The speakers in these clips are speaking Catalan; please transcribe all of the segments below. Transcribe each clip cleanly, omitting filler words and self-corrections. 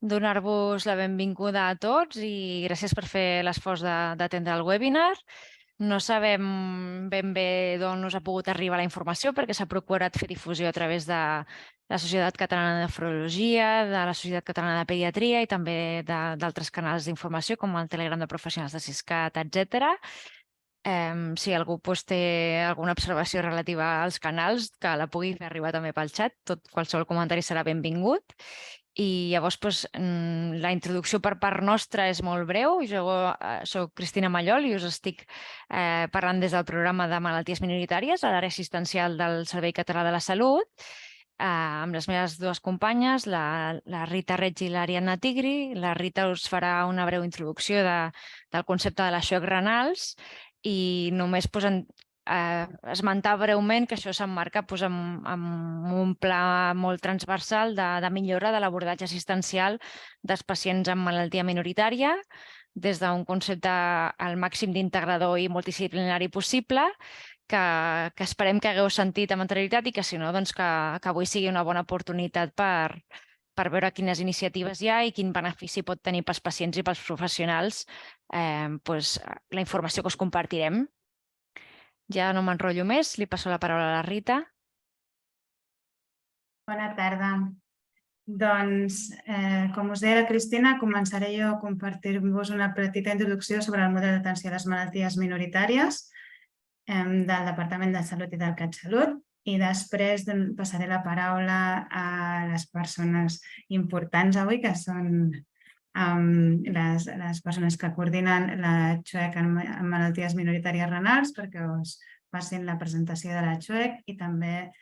donar-vos la benvinguda a tots i gràcies per fer l'esforç d'atendre el webinar. No sabem ben bé d'on us ha pogut arribar la informació perquè s'ha procurat fer difusió a través de la Societat Catalana de Nefrologia, de la Societat Catalana de Pediatria i també d'altres canals d'informació com el Telegram de Professionals de Siscat, etc. Si algú té alguna observació relativa als canals, que la pugui fer arribar també pel xat. Qualsevol comentari serà benvingut. I llavors la introducció per part nostra és molt breu. Jo soc Cristina Mallol i us estic parlant des del programa de malalties minoritàries a l'àrea assistencial del Servei Català de la Salut, amb les meves dues companyes, la Rita Reig i l'Ariadna Tigri. La Rita us farà una breu introducció del concepte de les xocs renals i només esmentar breument que això s'emmarca en un pla molt transversal de millora de l'abordatge assistencial dels pacients amb malaltia minoritària, des d'un concepte al màxim d'integrador i multidisciplinari possible, que esperem que hagueu sentit amb anterioritat i que, si no, que avui sigui una bona oportunitat per veure quines iniciatives hi ha i quin benefici pot tenir pels pacients i pels professionals la informació que us compartirem. Ja no m'enrotllo més, li passo la paraula a la Rita. Bona tarda. Doncs, com us deia la Cristina, començaré jo a compartir-vos una petita introducció sobre el model d'atenció a les malalties minoritàries del Departament de Salut i del CatSalut, i després passaré la paraula a les persones importants avui, que són les persones que coordinen la XUEC en malalties minoritàries renals, perquè us facin la presentació de la XUEC i també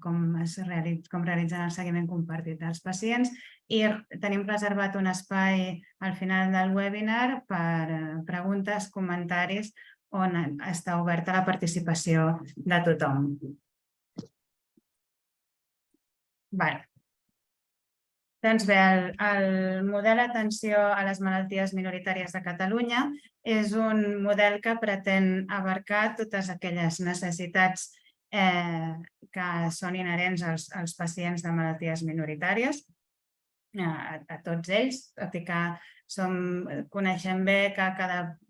com realitzen el seguiment compartit dels pacients. I tenim reservat un espai al final del webinar per preguntes, comentaris, on està oberta la participació de tothom. Doncs bé, el model d'atenció a les malalties minoritàries de Catalunya és un model que pretén abarcar totes aquelles necessitats que són inherents als pacients de malalties minoritàries, a tots ells, tot i que coneixem bé que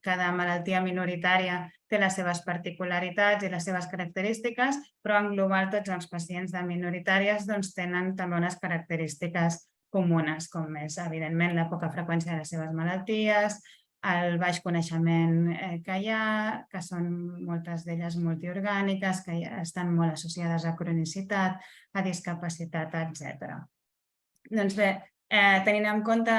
cada malaltia minoritària té les seves particularitats i les seves característiques, però en global tots els pacients de minoritàries tenen també unes característiques comunes, com és, evidentment, la poca freqüència de les seves malalties, el baix coneixement que hi ha, que són moltes d'elles multiorgàniques, que estan molt associades a cronicitat, a discapacitat, etc. Doncs bé, tenint en compte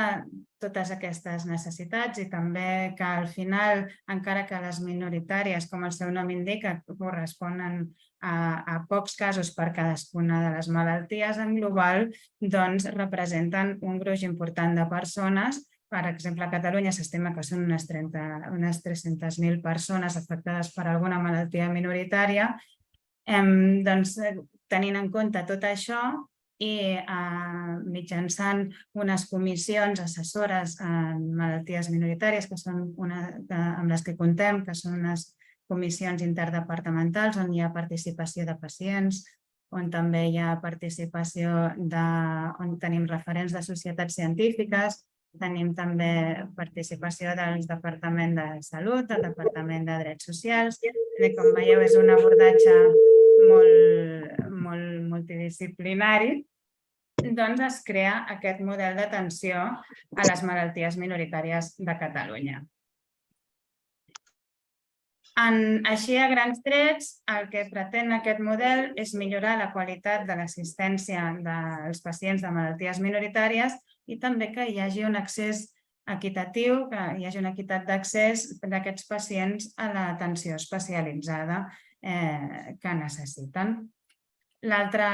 totes aquestes necessitats i també que al final, encara que les minoritàries, com el seu nom indica, corresponen a pocs casos per cadascuna de les malalties, en global representen un gruix important de persones. Per exemple, a Catalunya s'estima que són unes 300.000 persones afectades per alguna malaltia minoritària. Tenint en compte tot això i mitjançant unes comissions assessores en malalties minoritàries, que són amb les que contem, que són unes comissions interdepartamentals on hi ha participació de pacients, on també hi ha participació on tenim referents de societats científiques, tenim també participació del Departament de Salut, del Departament de Drets Socials. Com veieu, és un abordatge molt multidisciplinari. Doncs es crea aquest model d'atenció a les malalties minoritàries de Catalunya. Així, a grans trets, el que pretén aquest model és millorar la qualitat de l'assistència dels pacients de malalties minoritàries i també que hi hagi un accés equitatiu, que hi hagi una equitat d'accés d'aquests pacients a l'atenció especialitzada que necessiten. L'altre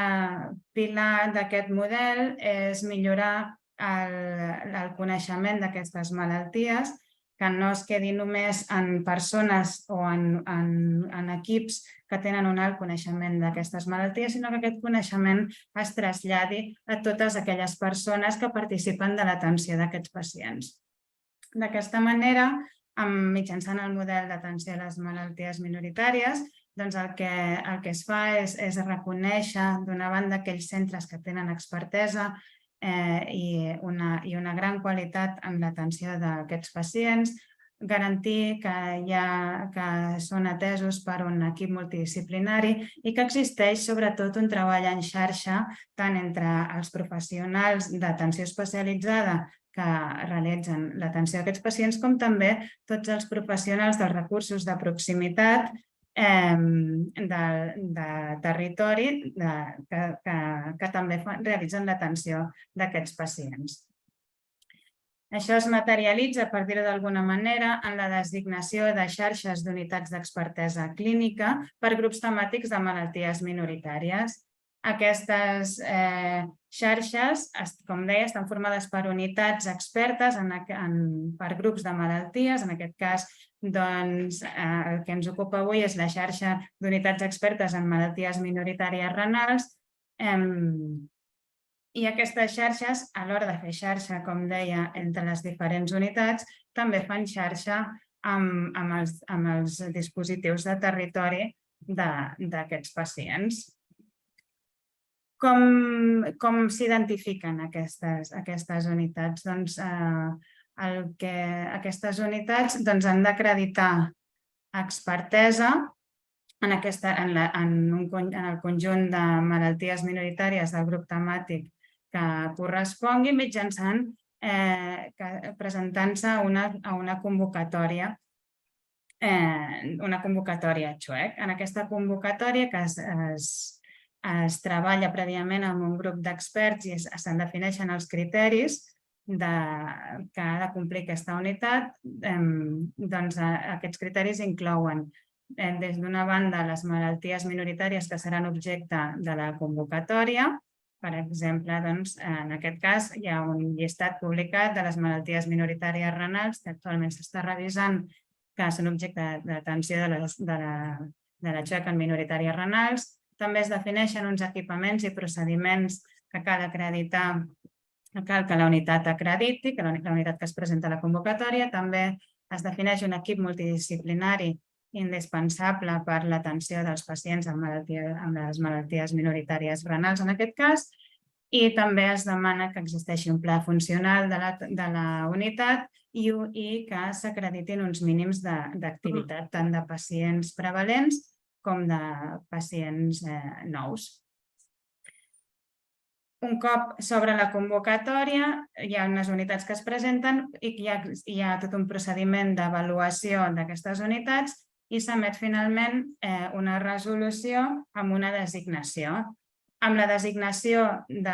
pilar d'aquest model és millorar el coneixement d'aquestes malalties, que no es quedi només en persones o en equips que tenen un alt coneixement d'aquestes malalties, sinó que aquest coneixement es traslladi a totes aquelles persones que participen de l'atenció d'aquests pacients. D'aquesta manera, mitjançant el model d'atenció a les malalties minoritàries, el que es fa és reconèixer, d'una banda, aquells centres que tenen expertesa i una gran qualitat en l'atenció d'aquests pacients, garantir que són atesos per un equip multidisciplinari i que existeix sobretot un treball en xarxa tant entre els professionals d'atenció especialitzada que realitzen l'atenció d'aquests pacients com també tots els professionals dels recursos de proximitat de territori que també realitzen l'atenció d'aquests pacients. Això es materialitza, per dir-ho d'alguna manera, en la designació de xarxes d'unitats d'expertesa clínica per grups temàtics de malalties minoritàries. Aquestes xarxes, com deia, estan formades per unitats expertes per grups de malalties. En aquest cas, el que ens ocupa avui és la xarxa d'unitats expertes en malalties minoritàries renals. I aquestes xarxes, a l'hora de fer xarxa, com deia, entre les diferents unitats, també fan xarxa amb els dispositius de territori d'aquests pacients. Com s'identifiquen aquestes unitats? Doncs aquestes unitats han d'acreditar expertesa en el conjunt de malalties minoritàries del grup temàtic que correspongui mitjançant presentant-se a una convocatòria XUEC. En aquesta convocatòria que es treballa prèviament amb un grup d'experts i se'n defineixen els criteris que ha de complir aquesta unitat, doncs aquests criteris inclouen des d'una banda les malalties minoritàries que seran objecte de la convocatòria. Per exemple, en aquest cas hi ha un llistat publicat de les malalties minoritàries renals que actualment s'està revisant, que són objecte d'atenció de la XUEC en minoritàries renals. També es defineixen uns equipaments i procediments que cal acreditar, cal que la unitat acrediti, que la unitat que es presenta a la convocatòria. També es defineix un equip multidisciplinari indispensable per l'atenció dels pacients amb les malalties minoritàries renals en aquest cas, i també es demana que existeixi un pla funcional de la unitat i que s'acreditin uns mínims d'activitat tant de pacients prevalents com de pacients nous. Un cop s'obre la convocatòria, hi ha unes unitats que es presenten i hi ha tot un procediment d'avaluació d'aquestes unitats i s'emet finalment una resolució amb una designació. Amb la designació de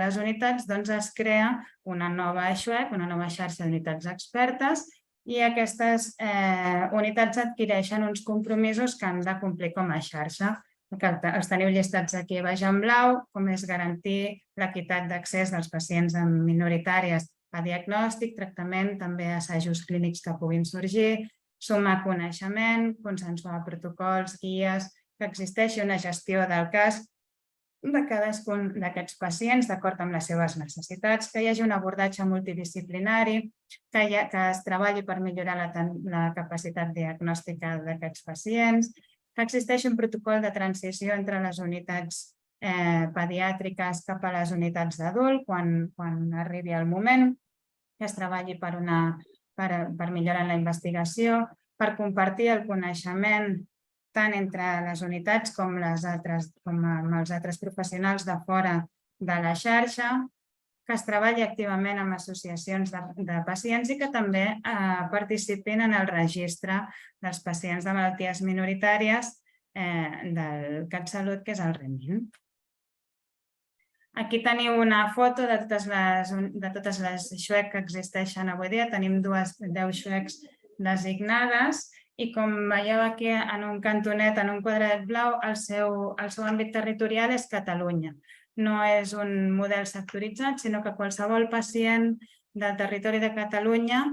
les unitats es crea una nova XUEC, una nova xarxa d'unitats expertes, i aquestes unitats adquireixen uns compromisos que han de complir com a xarxa. Els teniu llistats aquí a baix en blau, com és garantir l'equitat d'accés dels pacients minoritàries a diagnòstic, tractament, també assajos clínics que puguin sorgir, sumar coneixement, consensuar protocols, guies, que existeixi una gestió del cas de cadascun d'aquests pacients d'acord amb les seves necessitats, que hi hagi un abordatge multidisciplinari, que es treballi per millorar la capacitat diagnòstica d'aquests pacients, que existeixi un protocol de transició entre les unitats pediàtriques cap a les unitats d'adult quan arribi el moment, que es treballi per millorar la investigació, per compartir el coneixement tant entre les unitats com amb els altres professionals de fora de la xarxa, que es treballi activament amb associacions de pacients i que també participin en el registre dels pacients de malalties minoritàries del CatSalut, que és el REMIN. Aquí teniu una foto de totes les XUEC que existeixen avui dia. Tenim 10 XUECs designades i, com veieu aquí en un cantonet, en un quadrat blau, el seu àmbit territorial és Catalunya. No és un model sectoritzat, sinó que qualsevol pacient del territori de Catalunya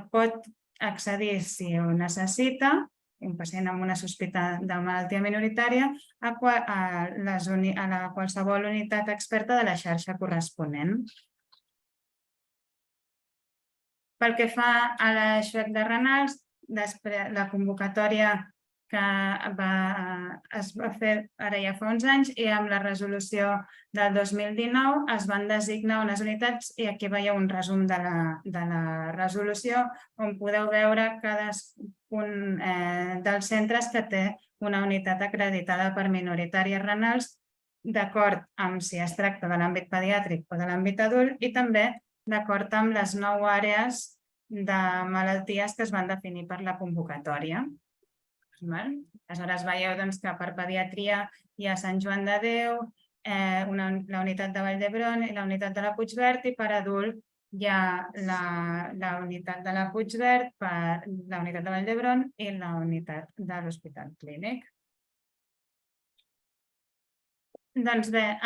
pot accedir, si ho necessita, un pacient amb una sospita de malaltia minoritària, a qualsevol unitat experta de la xarxa corresponent. Pel que fa a la XUEC de renals, la convocatòria que es va fer ara ja fa uns anys i amb la resolució del 2019 es van designar unes unitats i aquí veieu un resum de la resolució on podeu veure cadascun dels centres que té una unitat acreditada per minoritàries renals d'acord amb si es tracta de l'àmbit pediàtric o de l'àmbit adult i també d'acord amb les 9 àrees de malalties que es van definir per la convocatòria. Aleshores veieu que per pediatria hi ha Sant Joan de Déu, la unitat de Vall d'Hebron i la unitat de la Puigverd i per adult hi ha la unitat de la Puigverd, la unitat de Vall d'Hebron i la unitat de l'Hospital Clínic. Doncs bé,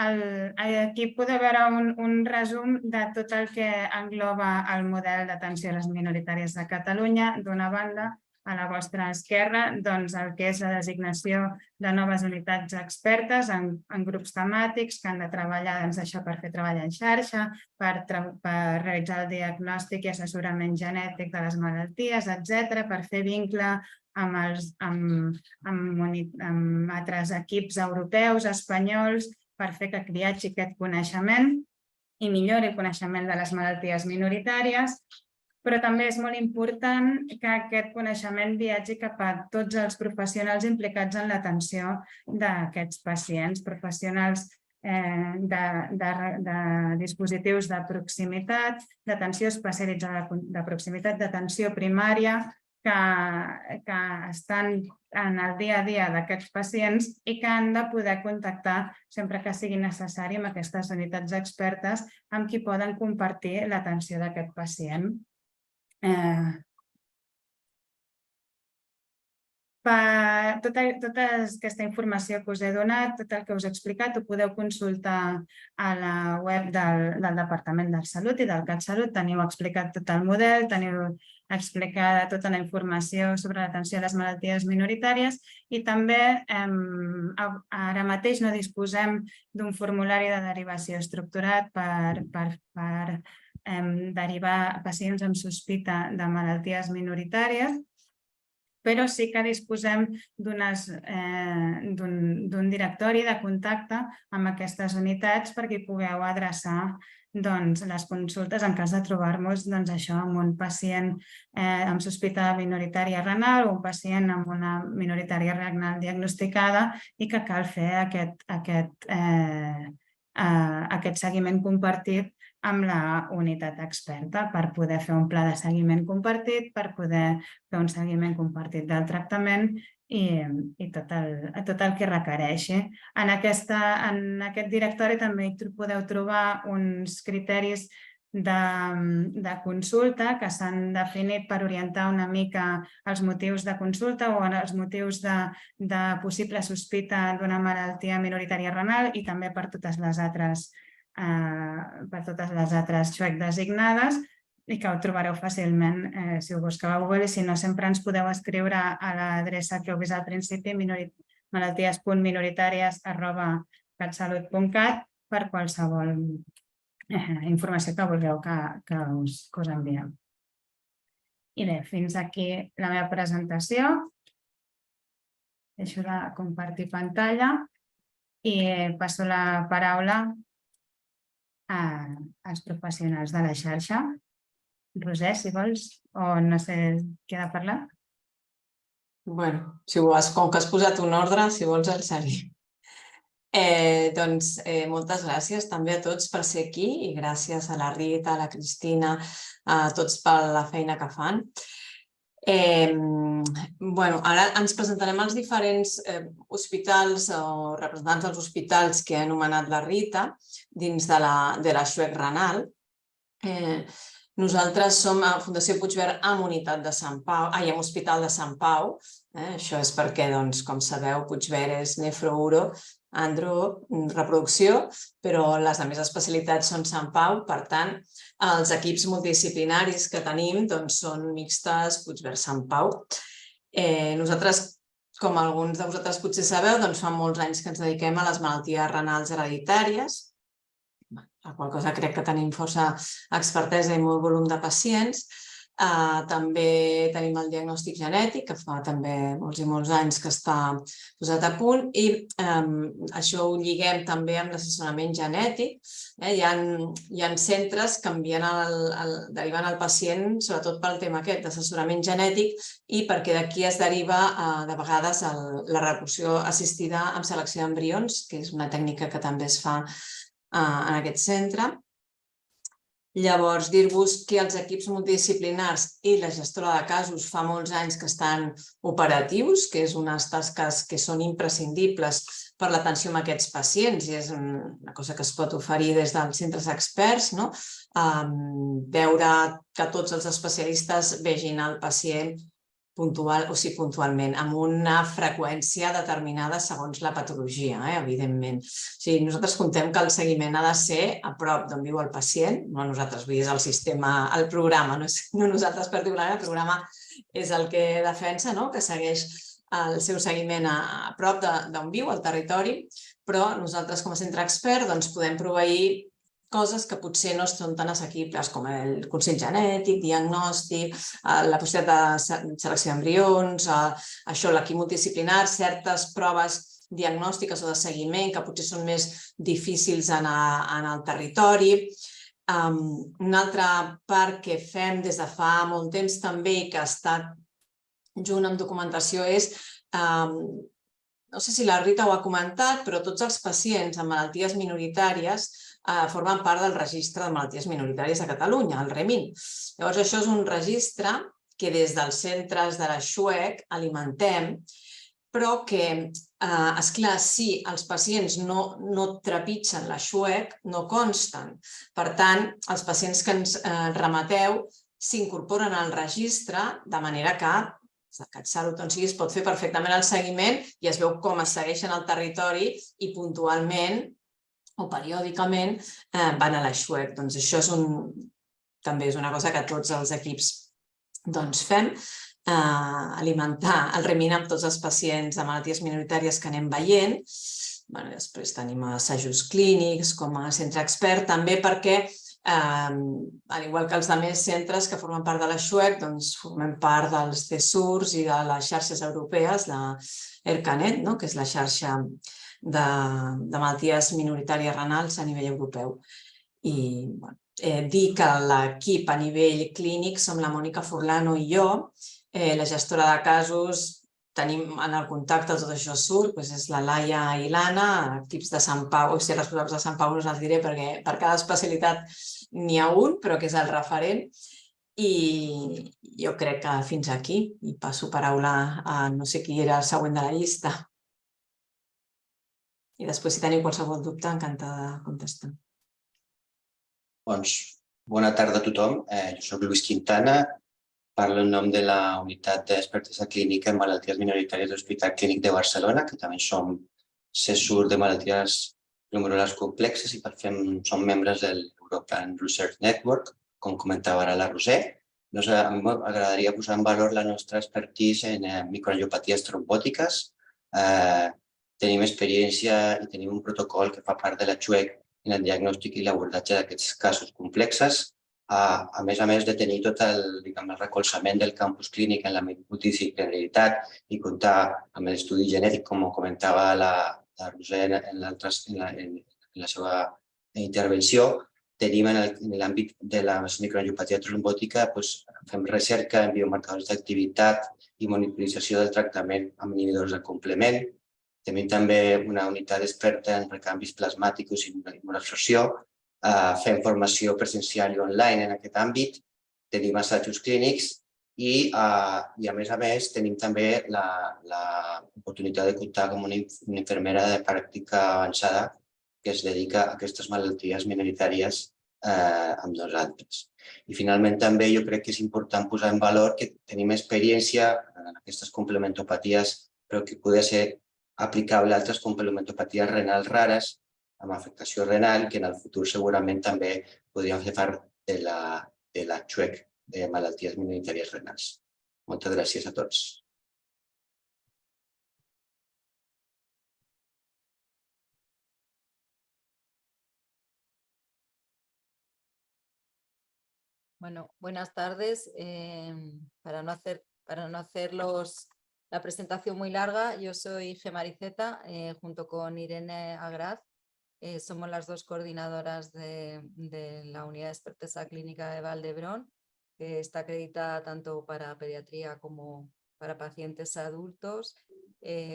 aquí podeu veure un resum de tot el que engloba el model d'atenció a les minoritàries de Catalunya. D'una banda, a la vostra esquerra, el que és la designació de noves unitats expertes en grups temàtics que han de treballar això per fer treball en xarxa, per realitzar el diagnòstic i assessorament genètic de les malalties, etc., per fer vincle amb altres equips europeus, espanyols, per fer que viatgi aquest coneixement i millori el coneixement de les malalties minoritàries, però també és molt important que aquest coneixement viatgi cap a tots els professionals implicats en l'atenció d'aquests pacients, professionals de dispositius de proximitat, d'atenció especialitzada de proximitat, d'atenció primària, que estan en el dia a dia d'aquests pacients i que han de poder contactar sempre que sigui necessari amb aquestes unitats expertes amb qui poden compartir l'atenció d'aquest pacient. Tota aquesta informació que us he donat, tot el que us he explicat, ho podeu consultar a la web del Departament de Salut i del CatSalut. Teniu explicat tot el model, teniu explicada tota la informació sobre l'atenció a les malalties minoritàries i també ara mateix no disposem d'un formulari de derivació estructurat per derivar pacients amb sospita de malalties minoritàries, però sí que disposem d'un directori de contacte amb aquestes unitats perquè pugueu adreçar les consultes en cas de trobar-nos amb un pacient amb sospita minoritària renal o un pacient amb una minoritària renal diagnosticada i que cal fer aquest seguiment compartit amb la unitat experta per poder fer un pla de seguiment compartit, per poder fer un seguiment compartit del tractament i tot el que requereixi. En aquest directori també hi podeu trobar uns criteris de consulta que s'han definit per orientar una mica els motius de consulta o els motius de possible sospita d'una malaltia minoritària renal i també per totes les altres XUEC designades i que ho trobareu fàcilment si ho busqueu a Google i si no sempre ens podeu escriure a l'adreça que heu vist al principi malalties.minoritàries@catsalut.cat per qualsevol informació que vulgueu que us enviem. I bé, fins aquí la meva presentació. Deixo de compartir pantalla i passo la paraula als professionals de la xarxa. Roser, si vols, o no sé qui ha de parlar. Bé, com que has posat un ordre, si vols el seguim. Doncs moltes gràcies també a tots per ser aquí i gràcies a la Rita, a la Cristina, a tots per la feina que fan. Ara ens presentarem als diferents hospitals o representants dels hospitals que ha anomenat la Rita dins de la XUEC renal. Nosaltres som a Fundació Puigverd amb unitat de Sant Pau, amb Hospital de Sant Pau. Això és perquè, com sabeu, Puigverd és nefro-uro, andro, reproducció, però les altres especialitats són Sant Pau. Per tant, els equips multidisciplinaris que tenim són mixtes Puigverd-Sant Pau. Nosaltres, com alguns de vosaltres potser sabeu, fa molts anys que ens dediquem a les malalties renals hereditàries, la qual cosa crec que tenim força expertesa i molt volum de pacients. També tenim el diagnòstic genètic, que fa també molts i molts anys que està posat a punt, i això ho lliguem també amb l'assessorament genètic. Hi ha centres que deriven el pacient, sobretot pel tema aquest d'assessorament genètic, i perquè d'aquí es deriva de vegades la reproducció assistida amb selecció d'embrions, que és una tècnica que també es fa en aquest centre. Llavors, dir-vos que els equips multidisciplinars i la gestora de casos fa molts anys que estan operatius, que és unes tasques que són imprescindibles per l'atenció a aquests pacients i és una cosa que es pot oferir des dels centres experts, no? Veure que tots els especialistes vegin el pacient puntualment, amb una freqüència determinada segons la patologia, evidentment. Nosaltres contem que el seguiment ha de ser a prop d'on viu el pacient, no nosaltres, vull dir, és el sistema, el programa, no nosaltres particularment, el programa és el que defensa, que segueix el seu seguiment a prop d'on viu, al territori, però nosaltres com a centre expert podem proveir coses que potser no són tan assequibles com el consell genètic, diagnòstic, la possibilitat de selecció d'embrions, l'equip multidisciplinar, certes proves diagnòstiques o de seguiment que potser són més difícils en el territori. Una altra part que fem des de fa molt temps també i que ha estat junt amb documentació és, no sé si la Rita ho ha comentat, però tots els pacients amb malalties minoritàries formen part del registre de malalties minoritàries a Catalunya, el REMIN. Llavors, això és un registre que des dels centres de la XUEC alimentem, però que, esclar, si els pacients no trepitgen la XUEC, no consten. Per tant, els pacients que ens remeteu s'incorporen al registre de manera que CatSalut on sigui es pot fer perfectament el seguiment i es veu com es segueixen al territori i puntualment o periòdicament van a la XUEC. Doncs això també és una cosa que tots els equips fem, alimentar el REMIN amb tots els pacients de malalties minoritàries que anem veient. Després tenim assajos clínics com a centre expert, també perquè, al igual que els altres centres que formen part de la XUEC, formem part dels CSURs i de les xarxes europees, l'ERCANET, que és la xarxa de malalties minoritàries renals a nivell europeu. I dir que l'equip a nivell clínic som la Mònica Furlano i jo, la gestora de casos, tenim en el contacte, tot això surt, és la Laia i l'Anna, equips de Sant Pau, o sigui, responsables de Sant Pau no us els diré perquè per cada especialitat n'hi ha un, però que és el referent. I jo crec que fins aquí, i passo paraula a no sé qui era el següent de la llista. I després, si teniu qualsevol dubte, encantada de contestar. Doncs, bona tarda a tothom. Jo soc Lluís Quintana, parlo en nom de la Unitat d'Expertesa Clínica en Malalties Minoritàries de l'Hospital Clínic de Barcelona, que també som CSUR de malalties glomerulars complexes i som membres de l'European Research Network, com comentava ara la Roser. A mi m'agradaria posar en valor la nostra expertise en microangiopaties trombòtiques. Tenim experiència i tenim un protocol que fa part de la XUEC en el diagnòstic i l'abordatge d'aquests casos complexes. A més de tenir tot el recolzament del campus clínic en la multidisciplinaritat i comptar amb l'estudi genètic, com comentava la Roser en la seva intervenció. Tenim en l'àmbit de la microangiopatia trombòtica, fem recerca en biomarcadors d'activitat i monitorització del tractament amb inhibidors de complement. Tenim també una unitat experta en recanvis plasmàtics i immunoabsorció. Fem formació presencial i online en aquest àmbit. Tenim assajos clínics i, a més, tenim també l'oportunitat de comptar amb una infermera de pràctica avançada que es dedica a aquestes malalties minoritàries amb nosaltres. I finalment també jo crec que és important posar en valor que tenim experiència en aquestes complementopaties, però que poden ser aplicable a altres complementopaties renals rares amb afectació renal que en el futur segurament també podrien fer part de la XUEC de malalties minoritàries renals. Moltes gràcies a tots. Bueno, buenas tardes. Para no hacer la presentación muy larga, yo soy Gemma Ariceta, junto con Irene Agraz. Somos las dos coordinadoras de la Unidad de Expertesa Clínica de Valdebrón, que está acreditada tanto para pediatría como para pacientes adultos.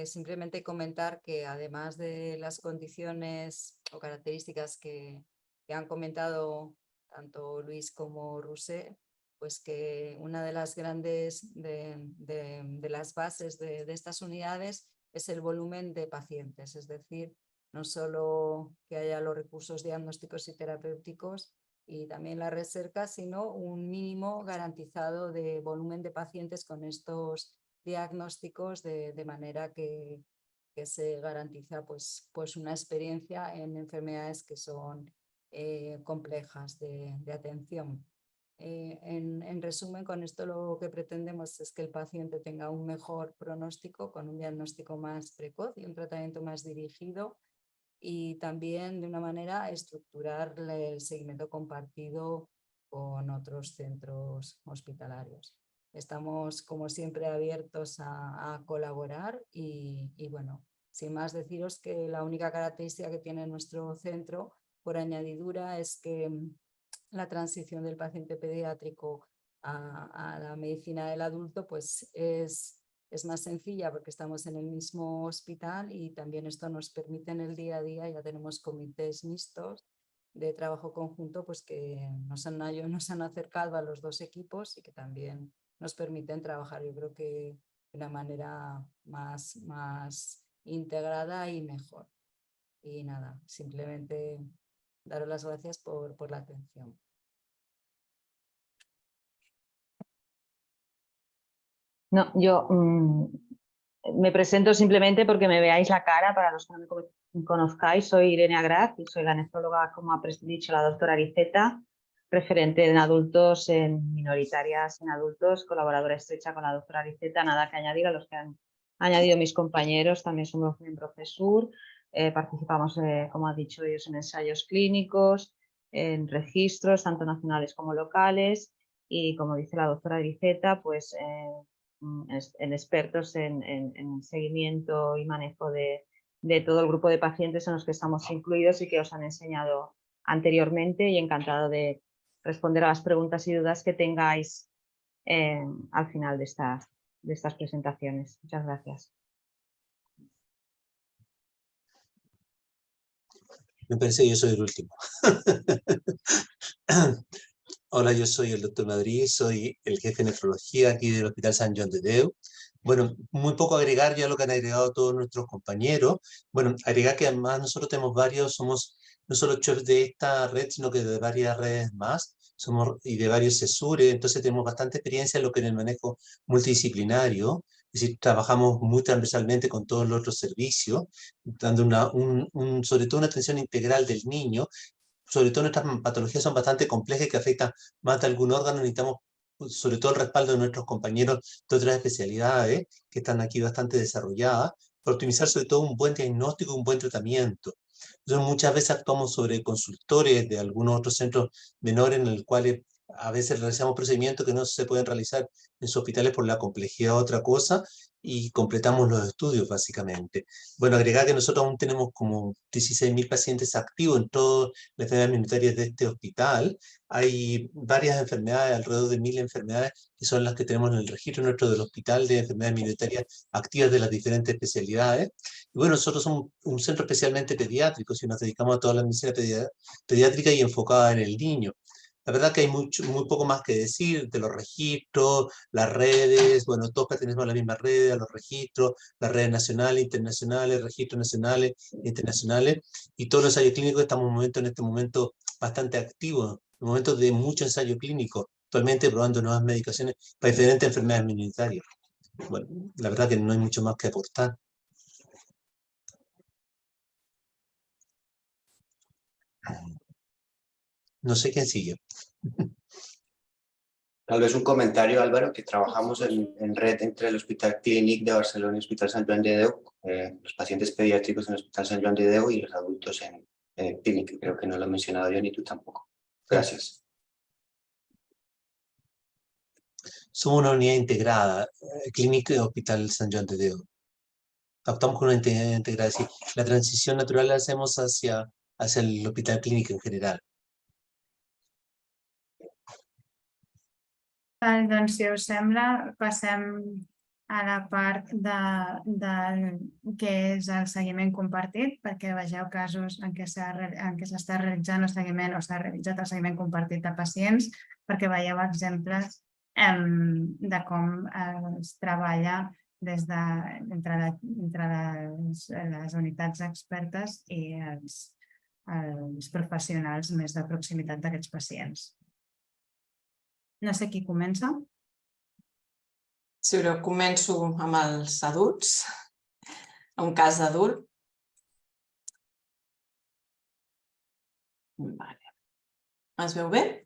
Simplemente comentar que además de las condiciones o características que han comentado tanto Luis como Roser, pues que una de las grandes de las bases de estas unidades es el volumen de pacientes, es decir, no solo que haya los recursos diagnósticos y terapéuticos y también la recerca, sino un mínimo garantizado de volumen de pacientes con estos diagnósticos de manera que se garantiza pues una experiencia en enfermedades que son complejas de atención. En resumen, con esto lo que pretendemos es que el paciente tenga un mejor pronóstico con un diagnóstico más precoz y un tratamiento más dirigido, y también de una manera estructurar el seguimiento compartido con otros centros hospitalarios. Estamos, como siempre, abiertos a colaborar y bueno, sin más deciros que la única característica que tiene nuestro centro, por añadidura, es que la transición del paciente pediátrico a la medicina del adulto pues es más sencilla porque estamos en el mismo hospital, y también esto nos permite en el día a día, ya tenemos comités mixtos de trabajo conjunto pues que nos han acercado a los dos equipos y que también nos permiten trabajar, yo creo que de una manera más integrada y mejor. Y nada, simplemente daros las gracias por la atención. No, yo me presento simplemente porque me veáis la cara, para los que no me conozcáis. Soy Irene Agraz y soy la nefróloga, como ha dicho la doctora Ariceta, referente en adultos, en minoritarias en adultos, colaboradora estrecha con la doctora Ariceta. Nada que añadir a los que han añadido mis compañeros. También somos miembros de SUR, participamos, como ha dicho ellos, en ensayos clínicos, en registros, tanto nacionales como locales, y como dice la doctora Ariceta, pues en expertos en seguimiento y manejo de todo el grupo de pacientes en los que estamos incluidos y que os han enseñado anteriormente, y encantado de responder a las preguntas y dudas que tengáis al final de estas presentaciones. Muchas gracias. Me parece que yo soy el último. Hola, yo soy el doctor Madrid, soy el jefe de nefrología aquí del Hospital Sant Joan de Déu. Bueno, muy poco agregar ya lo que han agregado todos nuestros compañeros. Bueno, agregar que además nosotros tenemos varios, somos no solo chefs de esta red, sino que de varias redes más, y de varios CESURes, entonces tenemos bastante experiencia en lo que es el manejo multidisciplinario, es decir, trabajamos muy transversalmente con todos los otros servicios, dando sobre todo una atención integral del niño. Sobre todo nuestras patologías son bastante complejas que afectan más de algún órgano. Necesitamos sobre todo el respaldo de nuestros compañeros de otras especialidades que están aquí bastante desarrolladas, para optimizar sobre todo un buen diagnóstico y un buen tratamiento. Entonces, muchas veces actuamos sobre consultores de algunos otros centros menores en los cuales a veces realizamos procedimientos que no se pueden realizar en sus hospitales por la complejidad de otra cosa, y completamos los estudios básicamente. Bueno, agregar que nosotros aún tenemos como 16.000 pacientes activos en todas las enfermedades minoritarias de este hospital. Hay varias enfermedades, alrededor de 1.000 enfermedades, que son las que tenemos en el registro nuestro del hospital de enfermedades minoritarias activas de las diferentes especialidades. Y bueno, nosotros somos un centro especialmente pediátrico, si nos dedicamos a toda la medicina pediátrica y enfocada en el niño. La verdad que hay muy poco más que decir de los registros, las redes. Bueno, todos pertenecemos a la misma red, a los registros, las redes nacionales, internacionales, registros nacionales, internacionales, y todos los ensayos clínicos estamos en este momento bastante activos, en momentos de mucho ensayo clínico, actualmente probando nuevas medicaciones para diferentes enfermedades minoritarias. Bueno, la verdad que no hay mucho más que aportar. No sé quién sigue. Tal vez un comentario, Álvaro, que trabajamos en red entre el Hospital Clínic de Barcelona y el Hospital Sant Joan de Déu, los pacientes pediátricos en el Hospital Sant Joan de Déu y los adultos en Clínic. Creo que no lo he mencionado yo ni tú tampoco. Gracias. somos una unidad integrada, Clínica y Hospital San Juan de Déu. Actuamos con una unidad integrada, es decir, la transición natural la hacemos hacia el Hospital Clínica en general. Doncs, si us sembla, passem a la part del que és el seguiment compartit, perquè vegeu casos en què s'està realitzant el seguiment o s'ha realitzat el seguiment compartit de pacients, perquè veieu exemples de com es treballa entre les unitats expertes i els professionals més de proximitat d'aquests pacients. No sé qui comença. Si voleu, començo amb els adults, un cas d'adult. Es veu bé?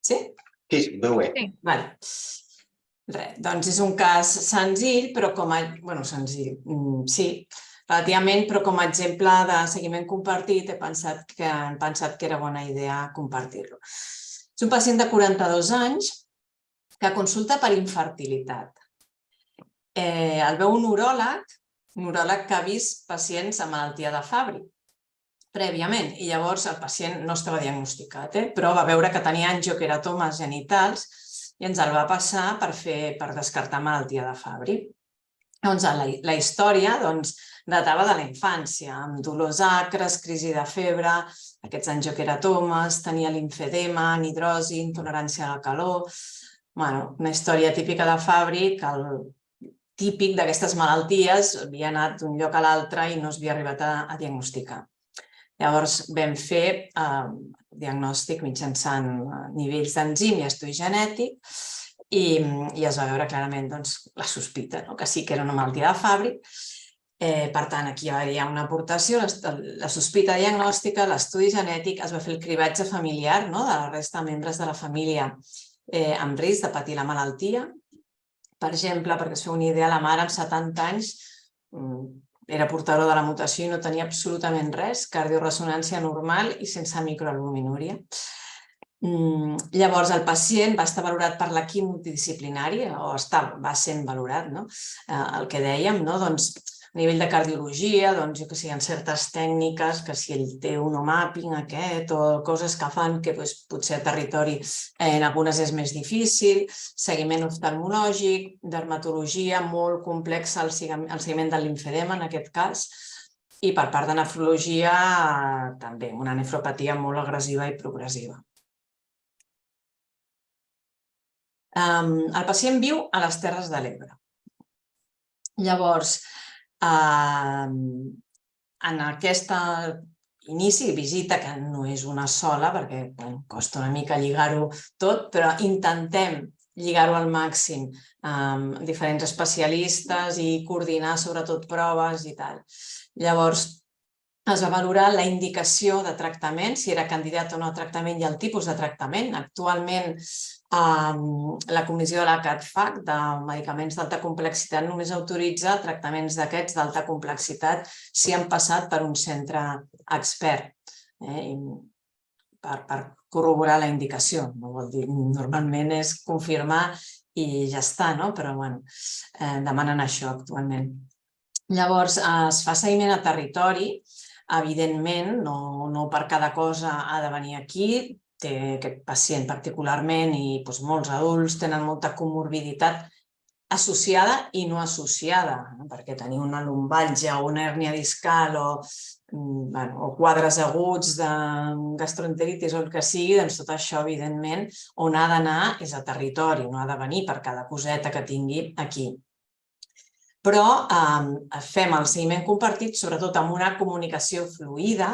Sí? Sí, veu bé. Doncs és un cas senzill, però senzill, sí, relativament, però com a exemple de seguiment compartit he pensat que era bona idea compartir-lo. És un pacient de 42 anys que consulta per infertilitat. El veu un uròleg que ha vist pacients amb malaltia de Fabry prèviament, i llavors el pacient no estava diagnosticat, però va veure que tenia angioqueratomes genitals i ens el va passar per descartar malaltia de Fabry. Llavors, la història datava de la infància, amb dolors acres, crisi de febre, aquests angioqueratomes, tenia limfedema, anhidrosi, intolerància a la calor. Una història típica de Fabry, que el típic d'aquestes malalties havia anat d'un lloc a l'altre i no s'havia arribat a diagnosticar. Llavors vam fer diagnòstic mitjançant nivells d'enzim i estudi genètic i es va veure clarament la sospita, que sí que era una malaltia de Fabry. Per tant, aquí hi ha una aportació, la sospita diagnòstica, l'estudi genètic, es va fer el cribatge familiar de la resta de membres de la família amb risc de patir la malaltia. Per exemple, perquè es feu una idea, la mare amb 70 anys era portadora de la mutació i no tenia absolutament res, cardioressonància normal i sense microalbuminúria. Llavors, el pacient va estar valorat per l'equip multidisciplinari, o va sent valorat, el que dèiem, a nivell de cardiologia, hi ha certes tècniques, que si ell té un mapping aquest o coses que fan que potser el territori en algunes és més difícil, seguiment oftalmològic, dermatologia, molt complexa el seguiment del limfedema en aquest cas, i per part de nefrologia també, una nefropatia molt agressiva i progressiva. El pacient viu a les Terres de l'Ebre. Llavors, en aquest inici, visita, que no és una sola, perquè costa una mica lligar-ho tot, però intentem lligar-ho al màxim amb diferents especialistes i coordinar sobretot proves i tal. Llavors, es va valorar la indicació de tractament, si era candidat o no a tractament i el tipus de tractament. Actualment, la comissió de la CADFAC de medicaments d'alta complexitat només autoritza tractaments d'aquests d'alta complexitat si han passat per un centre expert per corroborar la indicació. Normalment és confirmar i ja està, però demanen això actualment. Llavors, es fa seguiment a territori. Evidentment, no per cada cosa ha de venir aquí. Aquest pacient particularment i molts adults tenen molta comorbiditat associada i no associada, perquè tenir una lumbalgia o una hèrnia discal o quadres aguts de gastroenteritis o el que sigui, doncs tot això, evidentment, on ha d'anar és a territori, no ha de venir per cada coseta que tingui aquí. Però fem el seguiment compartit, sobretot amb una comunicació fluida.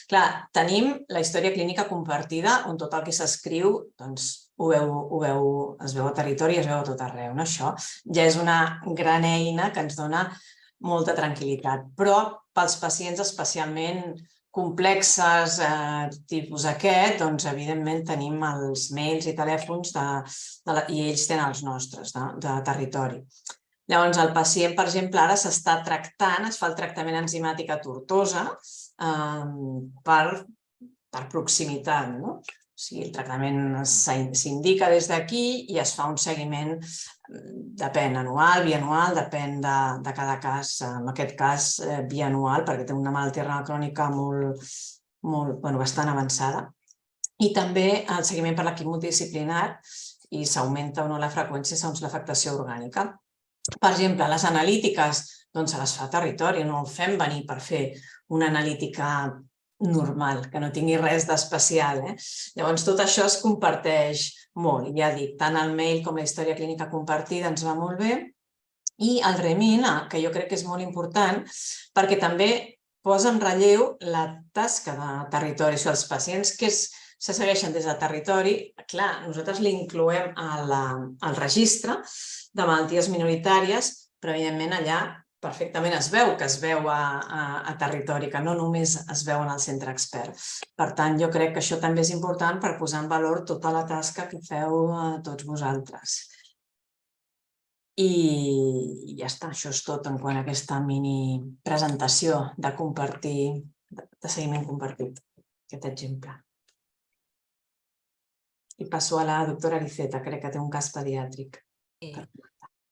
Clar, tenim la història clínica compartida, on tot el que s'escriu es veu a territori i es veu a tot arreu. Això ja és una gran eina que ens dona molta tranquil·litat. Però pels pacients especialment complexes, tipus aquest, doncs evidentment tenim els mails i telèfons i ells tenen els nostres de territori. Llavors, el pacient, per exemple, ara s'està tractant, es fa el tractament enzimàtic a Tortosa per proximitat. sigui, el tractament s'indica des d'aquí i es fa un seguiment, depèn, anual, bianual, depèn de cada cas, en aquest cas bianual, perquè té una malaltia renal crònica bastant avançada. I també el seguiment per l'equip multidisciplinar i s'augmenta o no la freqüència segons l'afectació orgànica. Per exemple, les analítiques se les fa a territori, no el fem venir per fer una analítica normal, que no tingui res d'especial. Llavors, tot això es comparteix molt. Ja dic, tant el mail com la història clínica compartida ens va molt bé. I el REMIN, que jo crec que és molt important, perquè també posa en relleu la tasca de territori. Els pacients que se segueixen des del territori, clar, nosaltres l'incloem al registre de malalties minoritàries, però evidentment allà perfectament es veu que es veu a territori, que no només es veu en el centre expert. Per tant, jo crec que això també és important per posar en valor tota la tasca que feu tots vosaltres. I ja està, això és tot en quant a aquesta mini presentació de compartir, de seguiment compartit, aquest exemple. Y paso a la doctora Ariceta, creo que tiene un caso pediátrico.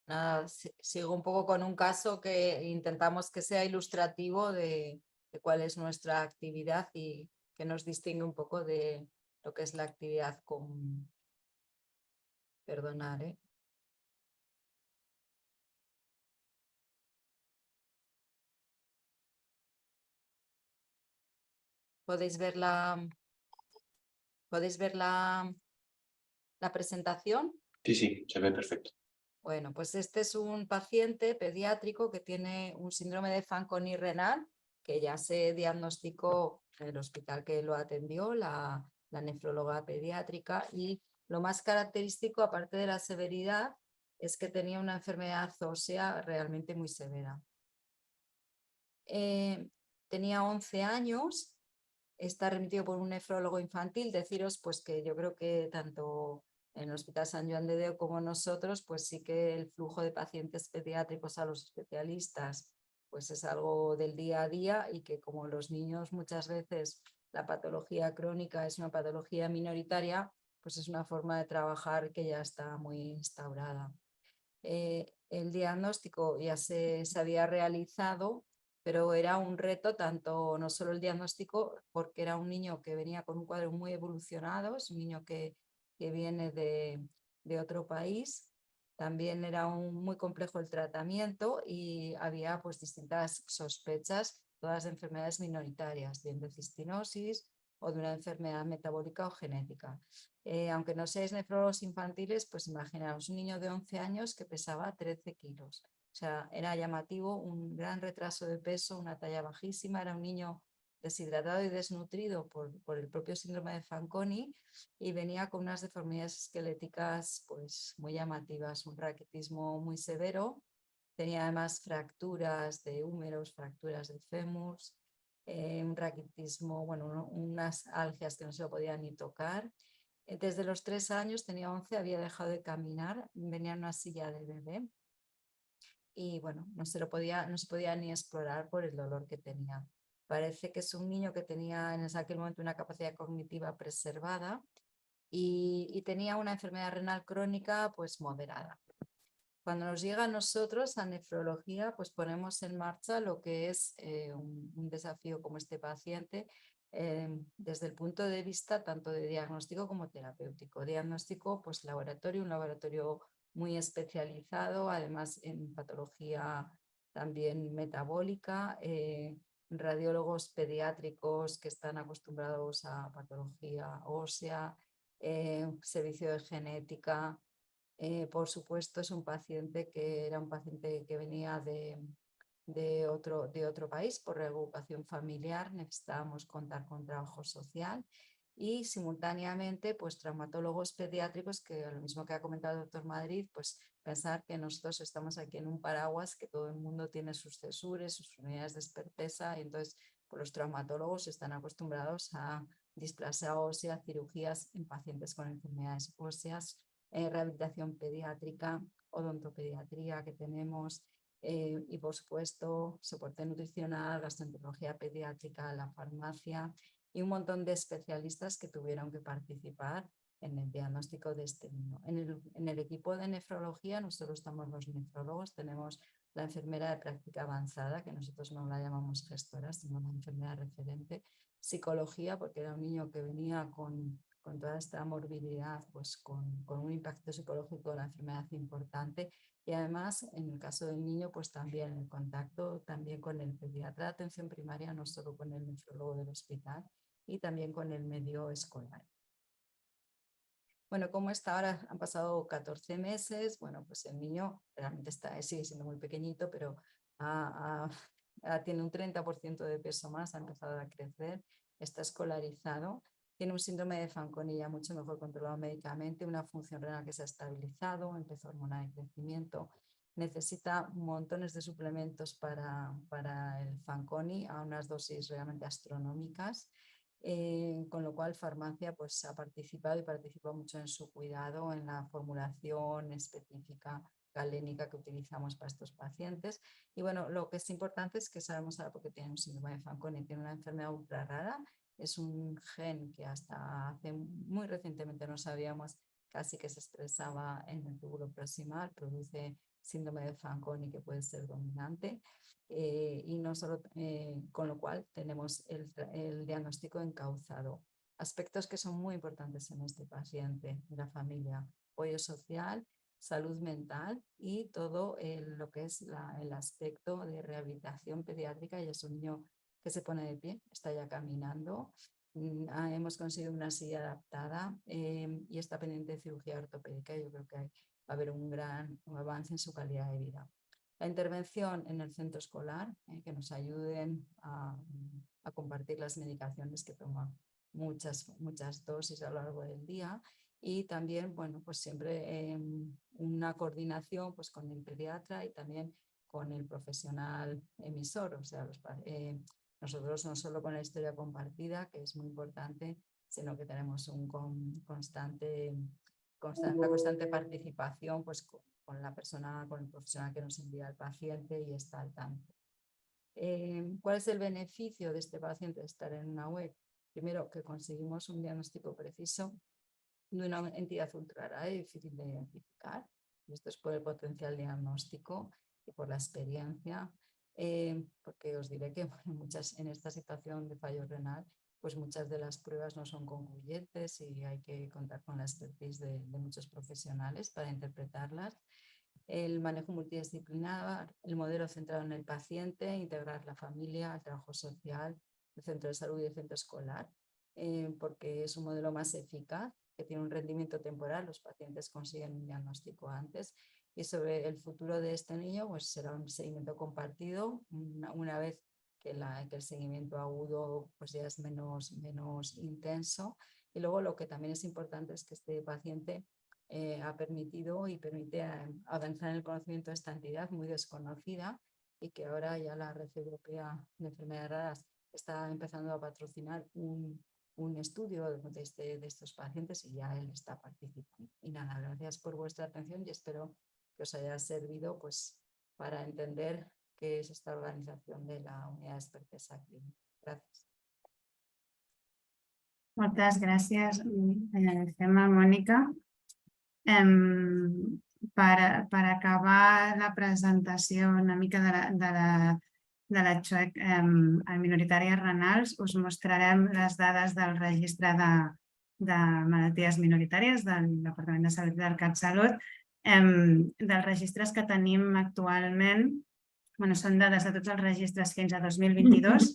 Nada, sigo un poco con un caso que intentamos que sea ilustrativo de cuál es nuestra actividad y que nos distingue un poco de lo que es la actividad con... Perdonad, ¿eh? ¿Podéis ver la presentación? Sí, se ve perfecto. Bueno, pues este es un paciente pediátrico que tiene un síndrome de Fanconi renal, que ya se diagnosticó en el hospital que lo atendió, la nefróloga pediátrica, y lo más característico, aparte de la severidad, es que tenía una enfermedad ósea realmente muy severa. Tenía 11 años, está remitido por un nefrólogo infantil. Deciros pues que yo creo que tanto en el Hospital Sant Joan de Déu como nosotros, pues sí que el flujo de pacientes pediátricos a los especialistas pues es algo del día a día, y que como los niños muchas veces la patología crónica es una patología minoritaria, pues es una forma de trabajar que ya está muy instaurada. El diagnóstico ya se había realizado, pero era un reto tanto, no solo el diagnóstico, porque era un niño que venía con un cuadro muy evolucionado, es un niño que viene de otro país. También era muy complejo el tratamiento y había pues distintas sospechas, todas de enfermedades minoritarias, bien de cistinosis o de una enfermedad metabólica o genética. Aunque no seáis nefrólogos infantiles, pues imaginaos un niño de 11 años que pesaba 13 kilos. O sea, era llamativo, un gran retraso de peso, una talla bajísima, era un niño deshidratado y desnutrido por el propio síndrome de Fanconi, y venía con unas deformidades esqueléticas pues muy llamativas, un raquitismo muy severo, tenía además fracturas de húmeros, fracturas de fémurs, un raquitismo, bueno, unas algias que no se lo podían ni tocar. Desde los 3 años, tenía 11, había dejado de caminar, venía en una silla de bebé y bueno, no se podía ni explorar por el dolor que tenía. Parece que es un niño que tenía en aquel momento una capacidad cognitiva preservada y tenía una enfermedad renal crónica pues moderada. Cuando nos llega a nosotros a nefrología, pues ponemos en marcha lo que es un desafío como este paciente, desde el punto de vista tanto de diagnóstico como terapéutico. Diagnóstico, pues laboratorio, un laboratorio muy especializado, además en patología también metabólica, radiólogos pediátricos que están acostumbrados a patología ósea, servicio de genética. Por supuesto, es un paciente que era un paciente que venía de otro país por reagrupación familiar, necesitábamos contar con trabajo social, y simultáneamente pues traumatólogos pediátricos, que lo mismo que ha comentado el doctor Madrid, pues pensar que nosotros estamos aquí en un paraguas, que todo el mundo tiene sus cesures, sus unidades de expertesa, y entonces pues, los traumatólogos están acostumbrados a displasia ósea, cirugías en pacientes con enfermedades óseas, rehabilitación pediátrica, odontopediatría que tenemos, y por supuesto soporte nutricional, gastroenterología pediátrica, la farmacia, y un montón de especialistas que tuvieron que participar en el diagnóstico de este niño. En el equipo de nefrología, nosotros estamos los nefrólogos, tenemos la enfermera de práctica avanzada, que nosotros no la llamamos gestora, sino la enfermera referente, psicología, porque era un niño que venía con toda esta morbilidad, pues con un impacto psicológico de la enfermedad importante, y además en el caso del niño pues también el contacto también con el pediatra de atención primaria, no solo con el nefrólogo del hospital, y también con el medio escolar. Bueno, ¿cómo está ahora? Han pasado 14 meses, bueno, pues el niño realmente sigue siendo muy pequeñito, pero tiene un 30% de peso más, ha empezado a crecer, está escolarizado, tiene un síndrome de Fanconi ya mucho mejor controlado médicamente, una función renal que se ha estabilizado, empezó hormona de crecimiento, necesita montones de suplementos para el Fanconi a unas dosis realmente astronómicas. Con lo cual farmacia pues ha participado y participa mucho en su cuidado, en la formulación específica galénica que utilizamos para estos pacientes. Y bueno, lo que es importante es que sabemos ahora porque tiene un síndrome de Fanconi, tiene una enfermedad ultra rara, es un gen que hasta hace muy recientemente no sabíamos casi que se expresaba en el túbulo proximal, produce síndrome de Fanconi que puede ser dominante. Y no solo, con lo cual tenemos el diagnóstico encauzado. Aspectos que son muy importantes en este paciente, en la familia: apoyo social, salud mental y todo lo que es el aspecto de rehabilitación pediátrica. Y es un niño que se pone de pie, está ya caminando, hemos conseguido una silla adaptada y está pendiente de cirugía ortopédica. Yo creo que va a haber un gran avance en su calidad de vida. La intervención en el centro escolar, que nos ayuden a compartir las medicaciones que toma muchas dosis a lo largo del día, y también, bueno, pues siempre una coordinación pues con el pediatra y también con el profesional emisor, o sea, nosotros no solo con la historia compartida, que es muy importante, sino que tenemos una constante participación pues con la persona, con el profesional que nos envía al paciente y está al tanto. ¿Cuál es el beneficio de este paciente de estar en una web? Primero, que conseguimos un diagnóstico preciso de una entidad ultra rara y difícil de identificar. Esto es por el potencial diagnóstico y por la experiencia, porque os diré que bueno, en esta situación de fallo renal, pues muchas de las pruebas no son concluyentes y hay que contar con la expertise de muchos profesionales para interpretarlas. El manejo multidisciplinar, el modelo centrado en el paciente, integrar la familia, el trabajo social, el centro de salud y el centro escolar, porque es un modelo más eficaz, que tiene un rendimiento temporal, los pacientes consiguen un diagnóstico antes. Y sobre el futuro de este niño, pues será un seguimiento compartido, una vez que el seguimiento agudo pues ya es menos intenso. Y luego lo que también es importante es que este paciente ha permitido y permite avanzar en el conocimiento de esta entidad muy desconocida, y que ahora ya la Red Europea de Enfermedades Raras está empezando a patrocinar un estudio de estos pacientes y ya él está participando. Y nada, gracias por vuestra atención y espero que os haya servido pues para entender qué es esta organización de la Unidad de Expertesa Clínica. Gracias. Moltes gràcies, Gemma, Mònica. Per acabar la presentació una mica de la XUEC a minoritàries renals, us mostrarem les dades del registre de malalties minoritàries del Departament de Salut del CatSalut. Dels registres que tenim actualment, són dades de tots els registres fins a 2022,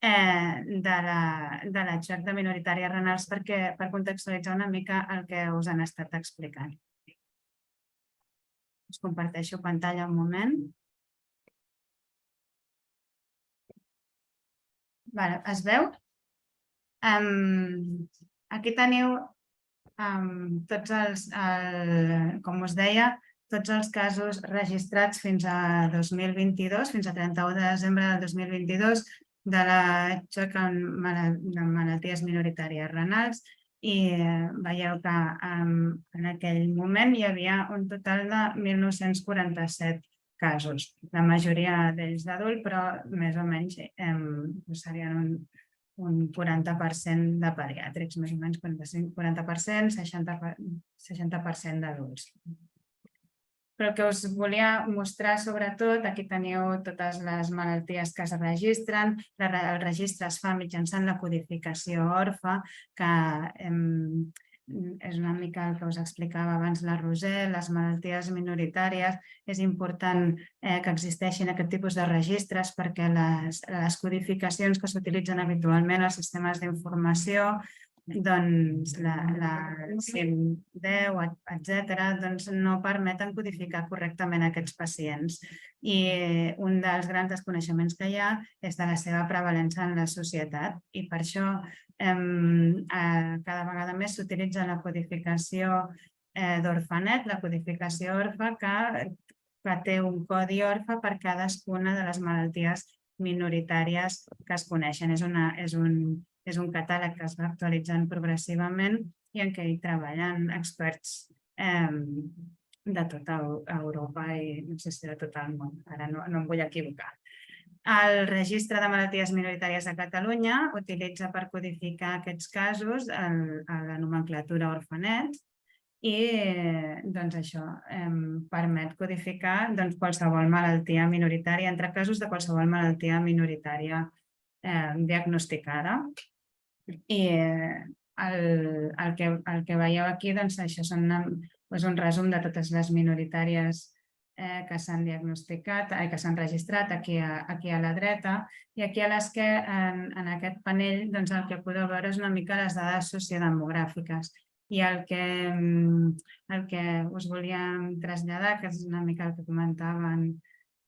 de la XUEC de minoritàries renals per contextualitzar una mica el que us han estat explicant. Us comparteixo pantalla un moment. Es veu? Aquí teniu tots els, com us deia, tots els casos registrats fins a 2022, fins a 31 de desembre del 2022, de la XUEC de malalties minoritàries renals, i veieu que en aquell moment hi havia un total de 1.947 casos, la majoria d'ells d'adult, però més o menys serien un 40% de pediàtrics, més o menys 40%, 60% d'adults. Però el que us volia mostrar sobretot, aquí teniu totes les malalties que es registren. El registre es fa mitjançant la codificació ORFA, que és una mica el que us explicava abans la Roser, les malalties minoritàries. És important que existeixin aquest tipus de registres perquè les codificacions que s'utilitzen habitualment als sistemes d'informació, doncs la CIM-10, etc., no permeten codificar correctament aquests pacients. I un dels grans desconeixements que hi ha és de la seva prevalença en la societat. I per això cada vegada més s'utilitza la codificació d'Orfanet, la codificació ORFA, que té un codi ORFA per cadascuna de les malalties minoritàries que es coneixen. És un catàleg que es va actualitzant progressivament i en què hi treballen experts de tota Europa i no sé si de tot el món, ara no em vull equivocar. El Registre de Malalties Minoritàries de Catalunya utilitza per codificar aquests casos la nomenclatura Orfanet i això permet codificar qualsevol malaltia minoritària, entre casos de qualsevol malaltia minoritària diagnosticada. I el que veieu aquí, això és un resum de totes les minoritàries que s'han diagnosticat, que s'han registrat aquí a la dreta, i aquí a l'esquerra, en aquest panell, el que podeu veure és una mica les dades sociodemogràfiques. I el que us volíem traslladar, que és una mica el que comentaven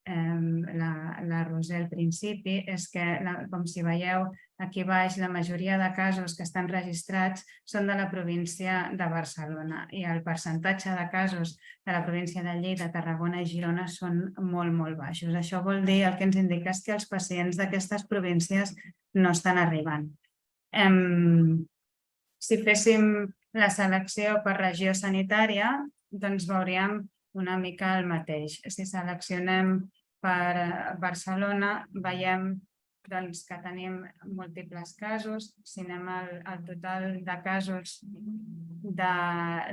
la Roser al principi, és que, com si veieu aquí baix, la majoria de casos que estan registrats són de la província de Barcelona i el percentatge de casos de la província de Lleida, Tarragona i Girona són molt, molt baixos. Això vol dir, el que ens indica és que els pacients d'aquestes províncies no estan arribant. Si féssim la selecció per regió sanitària, doncs veuríem una mica el mateix. Si seleccionem per Barcelona, veiem que tenim múltiples casos. Si anem al total de casos de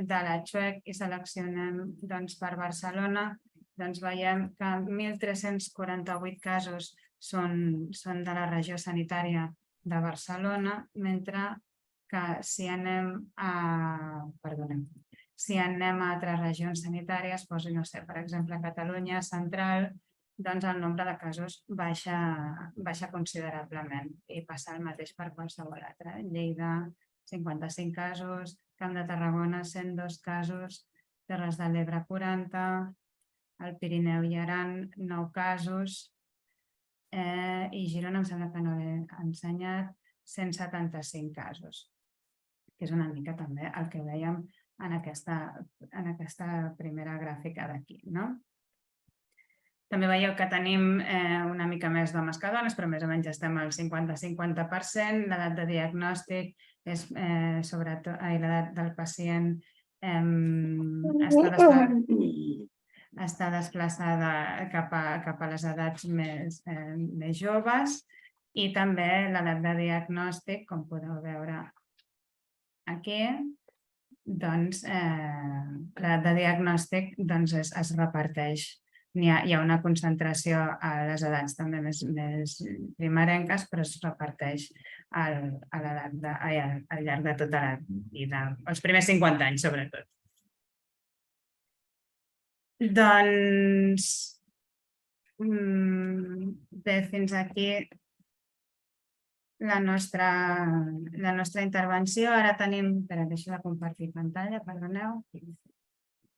la Chuec i seleccionem per Barcelona, veiem que 1.348 casos són de la regió sanitària de Barcelona, mentre que si anem a altres regions sanitàries, no sé, per exemple, a Catalunya central, el nombre de casos baixa considerablement i passa el mateix per qualsevol altre. Lleida, 55 casos, Camp de Tarragona, 102 casos, Terres de l'Ebre, 40, el Pirineu i Aran, 9 casos, i Girona, em sembla que no l'he ensenyat, 175 casos, que és una mica també el que vèiem en aquesta primera gràfica d'aquí. També veieu que tenim una mica més d'homes que dones, però més o menys estem al 50-50%. L'edat de diagnòstic, l'edat del pacient està desplaçada cap a les edats més joves, i també l'edat de diagnòstic, com podeu veure aquí, l'edat de diagnòstic es reparteix. Hi ha una concentració a les edats també més primerenques, però es reparteix al llarg de tota la vida, els primers 50 anys, sobretot. Doncs bé, fins aquí la nostra intervenció. Ara tenim... Espera, deixo de compartir pantalla, perdoneu.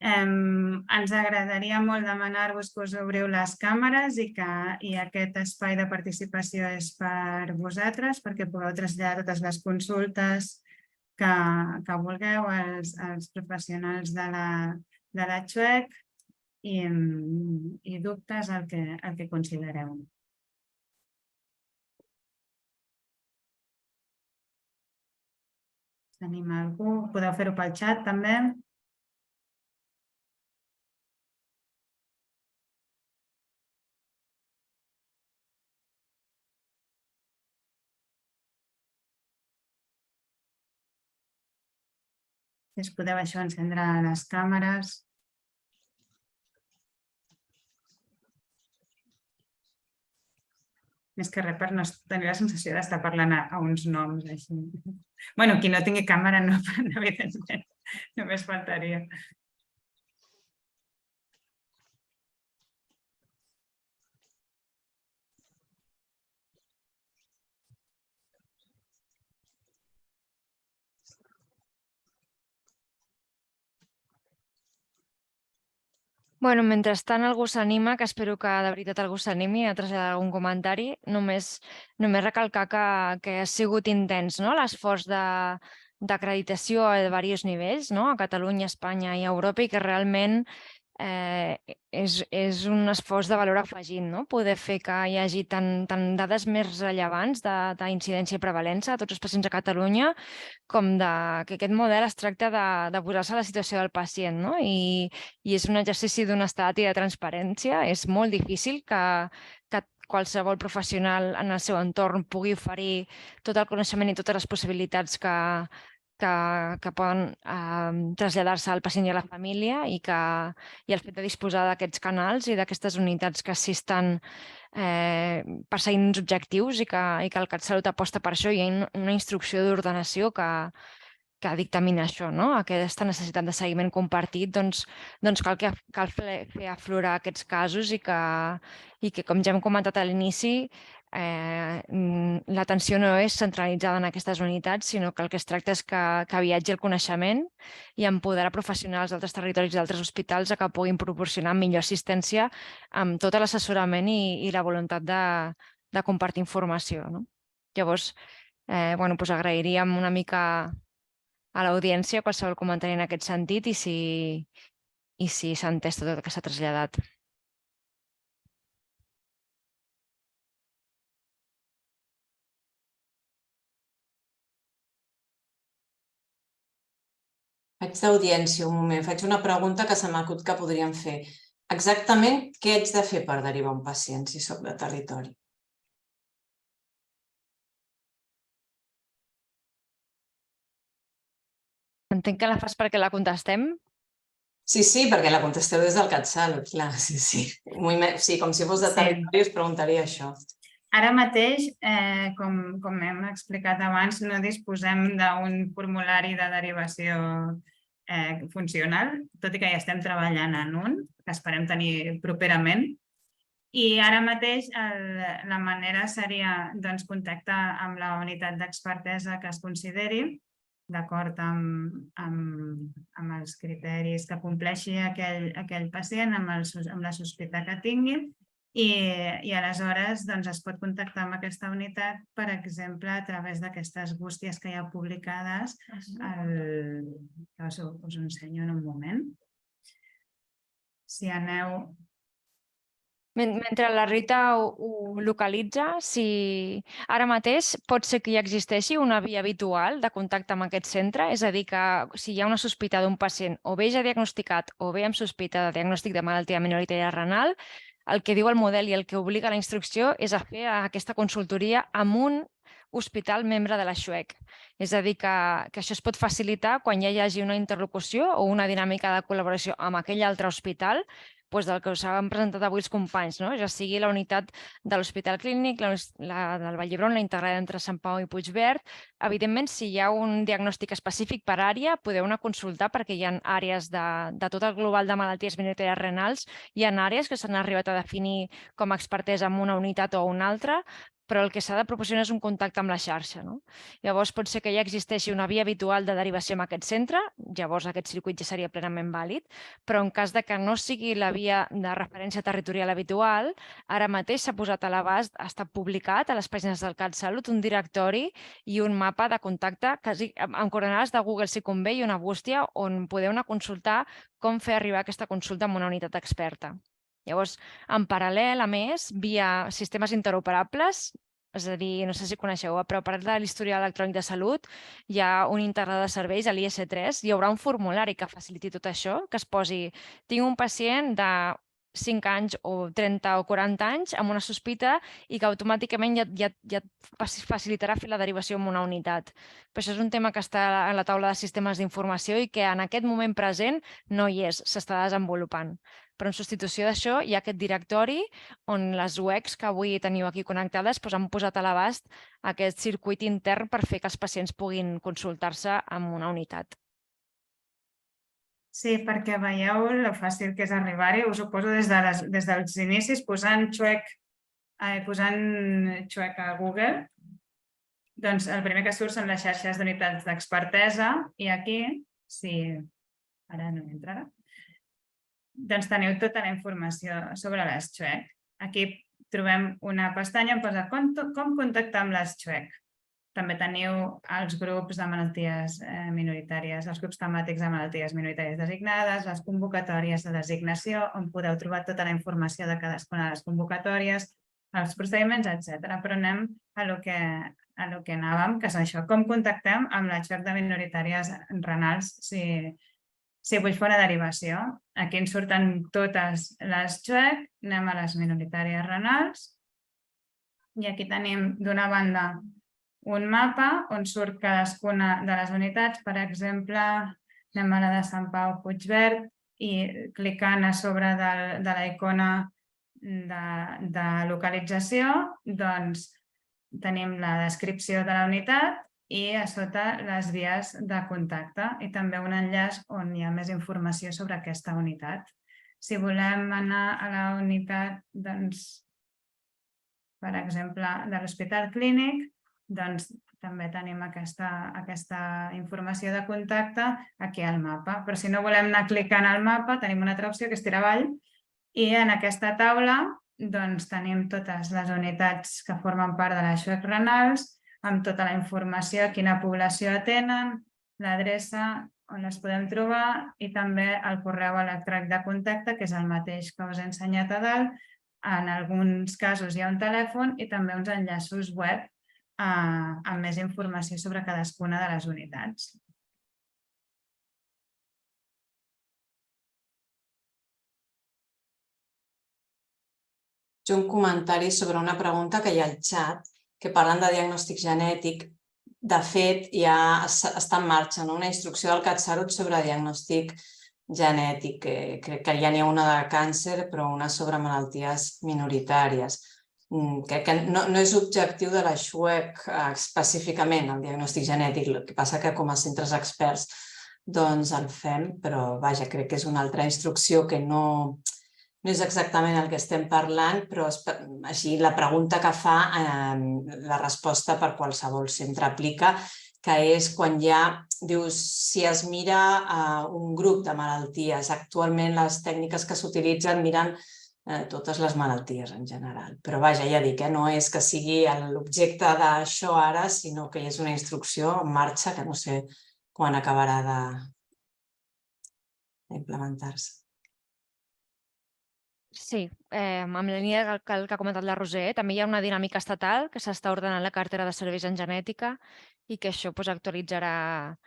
Ens agradaria molt demanar-vos que us obriu les càmeres i aquest espai de participació és per vosaltres, perquè pugueu traslladar totes les consultes que vulgueu als professionals de la Chuec i dubtes el que considereu. Tenim algú? Podeu fer-ho pel xat també. Si us podeu encendre les càmeres. Més que res per no tenir la sensació d'estar parlant a uns noms així. Bueno, qui no tingui càmera no, evidentment, només faltaria. Bueno, mentrestant algú s'anima, que espero que de veritat algú s'animi a traslladar algun comentari, només recalcar que ha sigut intens, no?, l'esforç d'acreditació a diversos nivells, no?, a Catalunya, Espanya i Europa, i que realment és un esforç de valor afegit, no?, poder fer que hi hagi tant dades més rellevants d'incidència i prevalença a tots els pacients a Catalunya, com que aquest model es tracta de posar-se a la situació del pacient, no? I és un exercici d'honestedat i de transparència. És molt difícil que qualsevol professional en el seu entorn pugui oferir tot el coneixement i totes les possibilitats que poden traslladar-se al pacient i a la família, i el fet de disposar d'aquests canals i d'aquestes unitats que sí estan perseguint uns objectius i que el CatSalut aposta per això. Hi ha una instrucció d'ordenació que dictamina això, no?, aquesta necessitat de seguiment compartit. Doncs cal fer aflorar aquests casos i que, com ja hem comentat a l'inici, l'atenció no és centralitzada en aquestes unitats, sinó que el que es tracta és que viatgi el coneixement i empoderar professionals d'altres territoris i d'altres hospitals a que puguin proporcionar millor assistència amb tot l'assessorament i la voluntat de compartir informació, no? Llavors, agrairíem una mica a l'audiència qualsevol comentari en aquest sentit i si s'ha entès tot el que s'ha traslladat. Faig d'audiència un moment, faig una pregunta que se m'ha acudit que podríem fer. Exactament què haig de fer per derivar un pacient si soc de territori? Entenc que la fas perquè la contestem. Sí, perquè la contesteu des del CatSalut, clar, sí. Sí, com si fos de territori us preguntaria això. Ara mateix, com hem explicat abans, no disposem d'un formulari de derivació funcional, tot i que ja estem treballant en un, que esperem tenir properament. I ara mateix la manera seria contactar amb la unitat d'expertesa que es consideri, d'acord amb els criteris que compleixi aquell pacient, amb la sospita que tingui, i aleshores es pot contactar amb aquesta unitat, per exemple, a través d'aquestes bústies que hi ha publicades, que us ho ensenyo en un moment. Si aneu... Mentre la Rita ho localitza, ara mateix pot ser que ja existeixi una via habitual de contacte amb aquest centre, és a dir, que si hi ha una sospita d'un pacient o bé ja diagnosticat o bé amb sospita de diagnòstic de malaltia minoritària renal, el que diu el model i el que obliga la instrucció és a fer aquesta consultoria amb un hospital membre de la XUEC. És a dir, que això es pot facilitar quan ja hi hagi una interlocució o una dinàmica de col·laboració amb aquell altre hospital, del que us han presentat avui els companys, ja sigui la unitat de l'Hospital Clínic, la del Vall d'Hebron, la integrada entre Sant Pau i Puigverd. Evidentment, si hi ha un diagnòstic específic per àrea, podeu anar a consultar, perquè hi ha àrees de tot el global de malalties minoritàries renals, hi ha àrees que s'han arribat a definir com a expertesa en una unitat o una altra, però el que s'ha de proporcionar és un contacte amb la xarxa. Llavors, pot ser que ja existeixi una via habitual de derivació en aquest centre, llavors aquest circuit ja seria plenament vàlid, però en cas que no sigui la via de referència territorial habitual, ara mateix s'ha posat a l'abast, ha estat publicat a les pàgines del CatSalut un directori i un mapa de contacte amb coordenades de Google si convé i una bústia on podeu anar a consultar com fer arribar aquesta consulta a una unitat experta. Llavors, en paral·lel, a més, via sistemes interoperables, és a dir, no sé si coneixeu, però a part de l'historial electrònic de salut, hi ha un integrador de serveis, l'IS3, hi haurà un formulari que faciliti tot això, que es posi, tinc un pacient 5 anys o 30 o 40 anys amb una sospita i que automàticament ja et facilitarà fer la derivació en una unitat. Però això és un tema que està a la taula de sistemes d'informació i que en aquest moment present no hi és, s'està desenvolupant. Però en substitució d'això hi ha aquest directori on les UECs que avui teniu aquí connectades han posat a l'abast aquest circuit intern per fer que els pacients puguin consultar-se amb una unitat. Sí, perquè veieu lo fàcil que és arribar-hi, us ho poso des dels inicis, posant Chuec a Google, doncs el primer que surt són les xarxes d'unitats d'expertesa i aquí, si ara no entrarà, doncs teniu tota la informació sobre les Chuec. Aquí trobem una pestanya on posa com contactar amb les Chuec. També teniu els grups de malalties minoritàries, els grups temàtics de malalties minoritàries designades, les convocatòries de designació, on podeu trobar tota la informació de cadascuna de les convocatòries, els procediments, etc. Però anem a lo que anàvem, que és això, com contactem amb la Chuec de minoritàries renals si vull fer una derivació. Aquí ens surten totes les Chuec, anem a les minoritàries renals i aquí tenim d'una banda un mapa on surt cadascuna de les unitats. Per exemple, anem a la de Sant Pau Puigverd i clicant a sobre de la icona de localització, doncs tenim la descripció de la unitat i a sota les vies de contacte i també un enllaç on hi ha més informació sobre aquesta unitat. Si volem anar a la unitat, doncs, per exemple, de l'Hospital Clínic, doncs també tenim aquesta informació de contacte aquí al mapa. Però si no volem anar clicant al mapa, tenim una altra opció que és tirar avall i en aquesta taula doncs tenim totes les unitats que formen part de les Chuec renals amb tota la informació, quina població atenen, l'adreça on les podem trobar i també el correu electrònic de contacte, que és el mateix que us he ensenyat a dalt. En alguns casos hi ha un telèfon i també uns enllaços web amb més informació sobre cadascuna de les unitats. Un comentari sobre una pregunta que hi ha al xat, que parlen de diagnòstic genètic. De fet, ja està en marxa una instrucció del CatSalut sobre diagnòstic genètic. Crec que ja n'hi ha una de càncer, però una sobre malalties minoritàries. Crec que no és objectiu de la Chuec específicament el diagnòstic genètic, el que passa que com a centres experts doncs el fem, però vaja, crec que és una altra instrucció que no és exactament el que estem parlant, però així la pregunta que fa, la resposta per qualsevol centre aplica, que és quan dius, si es mira un grup de malalties, actualment les tècniques que s'utilitzen miren totes les malalties en general. Però vaja, ja dic, no és que sigui l'objecte d'això ara, sinó que és una instrucció en marxa que no sé quan acabarà d'implementar-se. Sí, amb la línia que ha comentat la Roser, també hi ha una dinàmica estatal que s'està ordenant la cartera de serveis en genètica i que això actualitzarà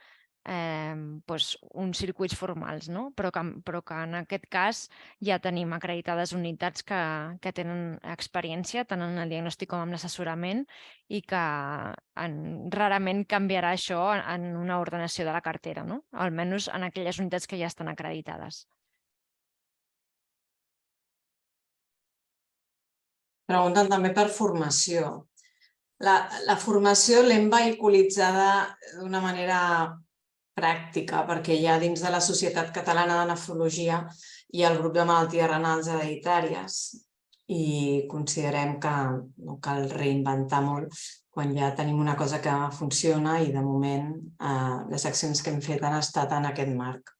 uns circuits formals, però que en aquest cas ja tenim acreditades unitats que tenen experiència tant en el diagnòstic com en l'assessorament i que rarament canviarà això en una ordenació de la cartera, almenys en aquelles unitats que ja estan acreditades. Pregunten també per formació. La formació l'hem vehiculitzada d'una manera pràctica, perquè ja dins de la Societat Catalana de Nefrologia hi ha el grup de malalties renals hereditàries i considerem que no cal reinventar molt quan ja tenim una cosa que funciona i de moment les accions que hem fet han estat en aquest marc.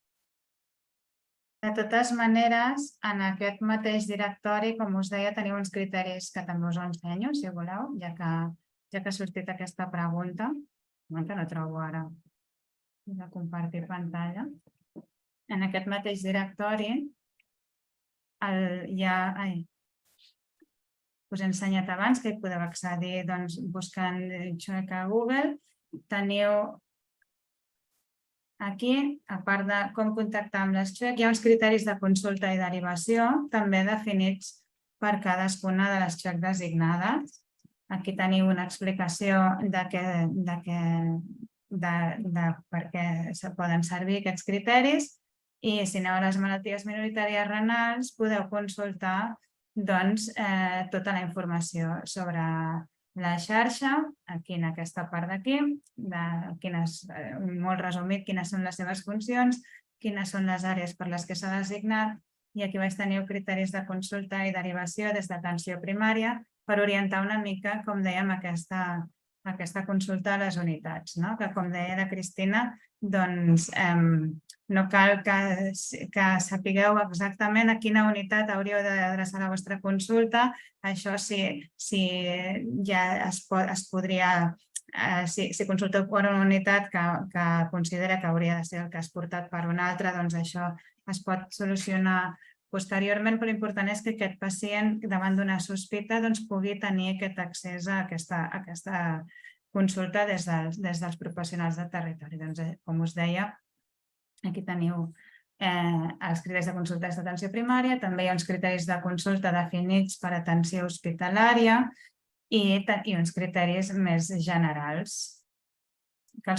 De totes maneres, en aquest mateix directori, com us deia, teniu uns criteris que també us ensenyo, si voleu, ja que ha sortit aquesta pregunta. No la trobo ara. Vull compartir pantalla. En aquest mateix directori us he ensenyat abans que hi podeu accedir buscant Chuec a Google. Teniu Aquí, a part de com contactar amb les XUEC, hi ha uns criteris de consulta i derivació també definits per cadascuna de les XUEC designades. Aquí teniu una explicació de per què se poden servir aquests criteris i si aneu a les malalties minoritàries renals podeu consultar tota la informació sobre la xarxa, aquí en aquesta part d'aquí, molt resumit quines són les seves funcions, quines són les àrees per les que s'ha designat i aquí teniu criteris de consulta i derivació des d'atenció primària per orientar una mica, com dèiem, aquesta consulta a les unitats, que com deia la Cristina, doncs no cal que sapigueu exactament a quina unitat hauríeu d'adreçar la vostra consulta, això si ja es podria, si consulteu per una unitat que considera que hauria de ser el que has portat per una altra, doncs això es pot solucionar posteriorment, però l'important és que aquest pacient, davant d'una sospita, pugui tenir aquest accés a aquesta consulta des dels professionals de territori. Com us deia, aquí teniu els criteris de consulta d'atenció primària, també hi ha uns criteris de consulta definits per atenció hospitalària i uns criteris més generals que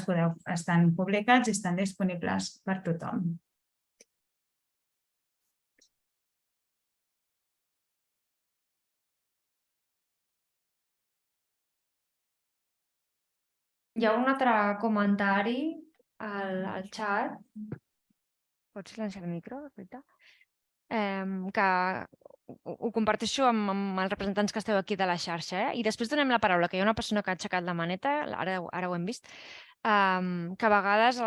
estan publicats i estan disponibles per tothom. Hi ha un altre comentari al xat. Pots silenciar el micro, Rita? Que ho comparteixo amb els representants que esteu aquí de la xarxa. I després donem la paraula, que hi ha una persona que ha aixecat la maneta, ara ho hem vist, que a vegades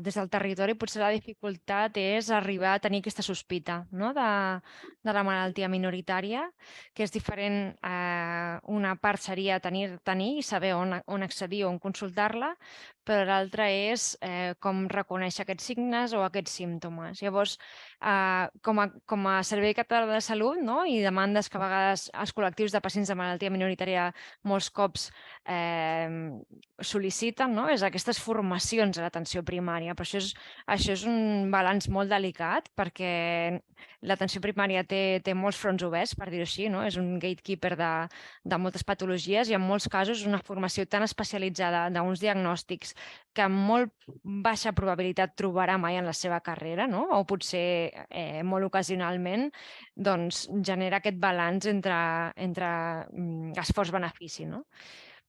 des del territori potser la dificultat és arribar a tenir aquesta sospita de la malaltia minoritària, que és diferent. Una part seria tenir i saber on accedir o on consultar-la, però l'altra és com reconèixer aquests signes o aquests símptomes. Llavors, com a Servei Català de Salut i demandes que a vegades els col·lectius de pacients de malaltia minoritària molts cops sol·liciten, és aquestes formacions a l'atenció primària. Però això és un balanç molt delicat perquè l'atenció primària té molts fronts oberts, per dir-ho així, és un gatekeeper de moltes patologies i en molts casos una formació tan especialitzada d'uns diagnòstics que amb molt baixa probabilitat trobarà mai en la seva carrera, o potser molt ocasionalment, doncs genera aquest balanç entre esforç-benefici.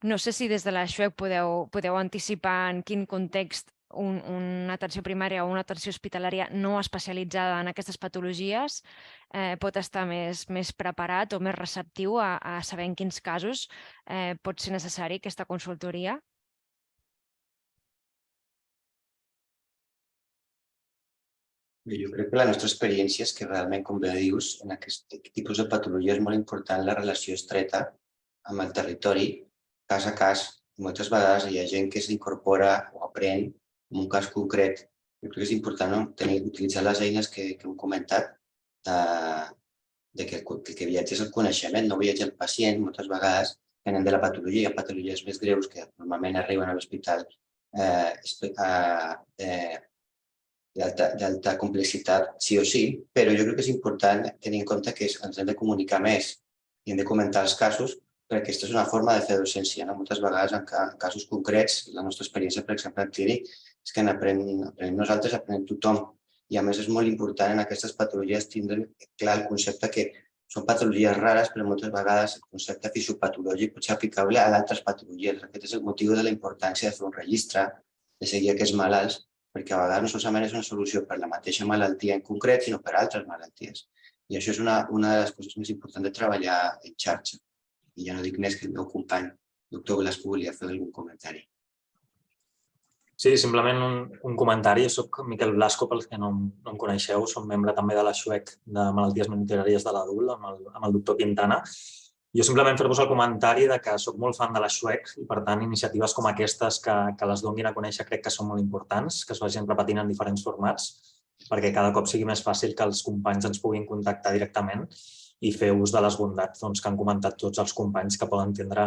No sé si des de la XUEC podeu anticipar en quin context una atenció primària o una atenció hospitalària no especialitzada en aquestes patologies pot estar més preparat o més receptiu a saber en quins casos pot ser necessari aquesta consultoria. Jo crec que la nostra experiència és que realment, com bé dius, en aquest tipus de patologia és molt important la relació estreta amb el territori, cas a cas. Moltes vegades hi ha gent que s'incorpora o aprèn en un cas concret. Jo crec que és important utilitzar les eines que hem comentat que viatges el coneixement, no viatja el pacient. Moltes vegades venen de la patologia, patologies més greus que normalment arriben a l'hospital d'alta complexitat, sí o sí, però jo crec que és important tenir en compte que ens hem de comunicar més i hem de comentar els casos perquè aquesta és una forma de fer docència. Moltes vegades, en casos concrets, la nostra experiència, per exemple, al clínic, és que aprenem nosaltres, aprenem tothom. I a més és molt important en aquestes patologies tindre clar el concepte que són patologies rares, però moltes vegades el concepte fisiopatològic pot ser aplicable a d'altres patologies. Aquest és el motiu de la importància de fer un registre, de seguir aquests malalts, perquè a vegades no solament és una solució per la mateixa malaltia en concret, sinó per altres malalties. I això és una de les coses més importants de treballar en xarxa. I ja no dic més que el meu company, doctor Blasco, volia fer algun comentari. Sí, simplement un comentari. Jo soc Miquel Blasco, pels que no em coneixeu, som membre també de la XUEC de malalties minoritàries de l'adult, amb el doctor Quintana. Jo simplement fer-vos el comentari que soc molt fan de la XUEC i, per tant, iniciatives com aquestes que les donin a conèixer crec que són molt importants, que es vagin repetint en diferents formats, perquè cada cop sigui més fàcil que els companys ens puguin contactar directament i fer ús de les bondats que han comentat tots els companys que poden tindre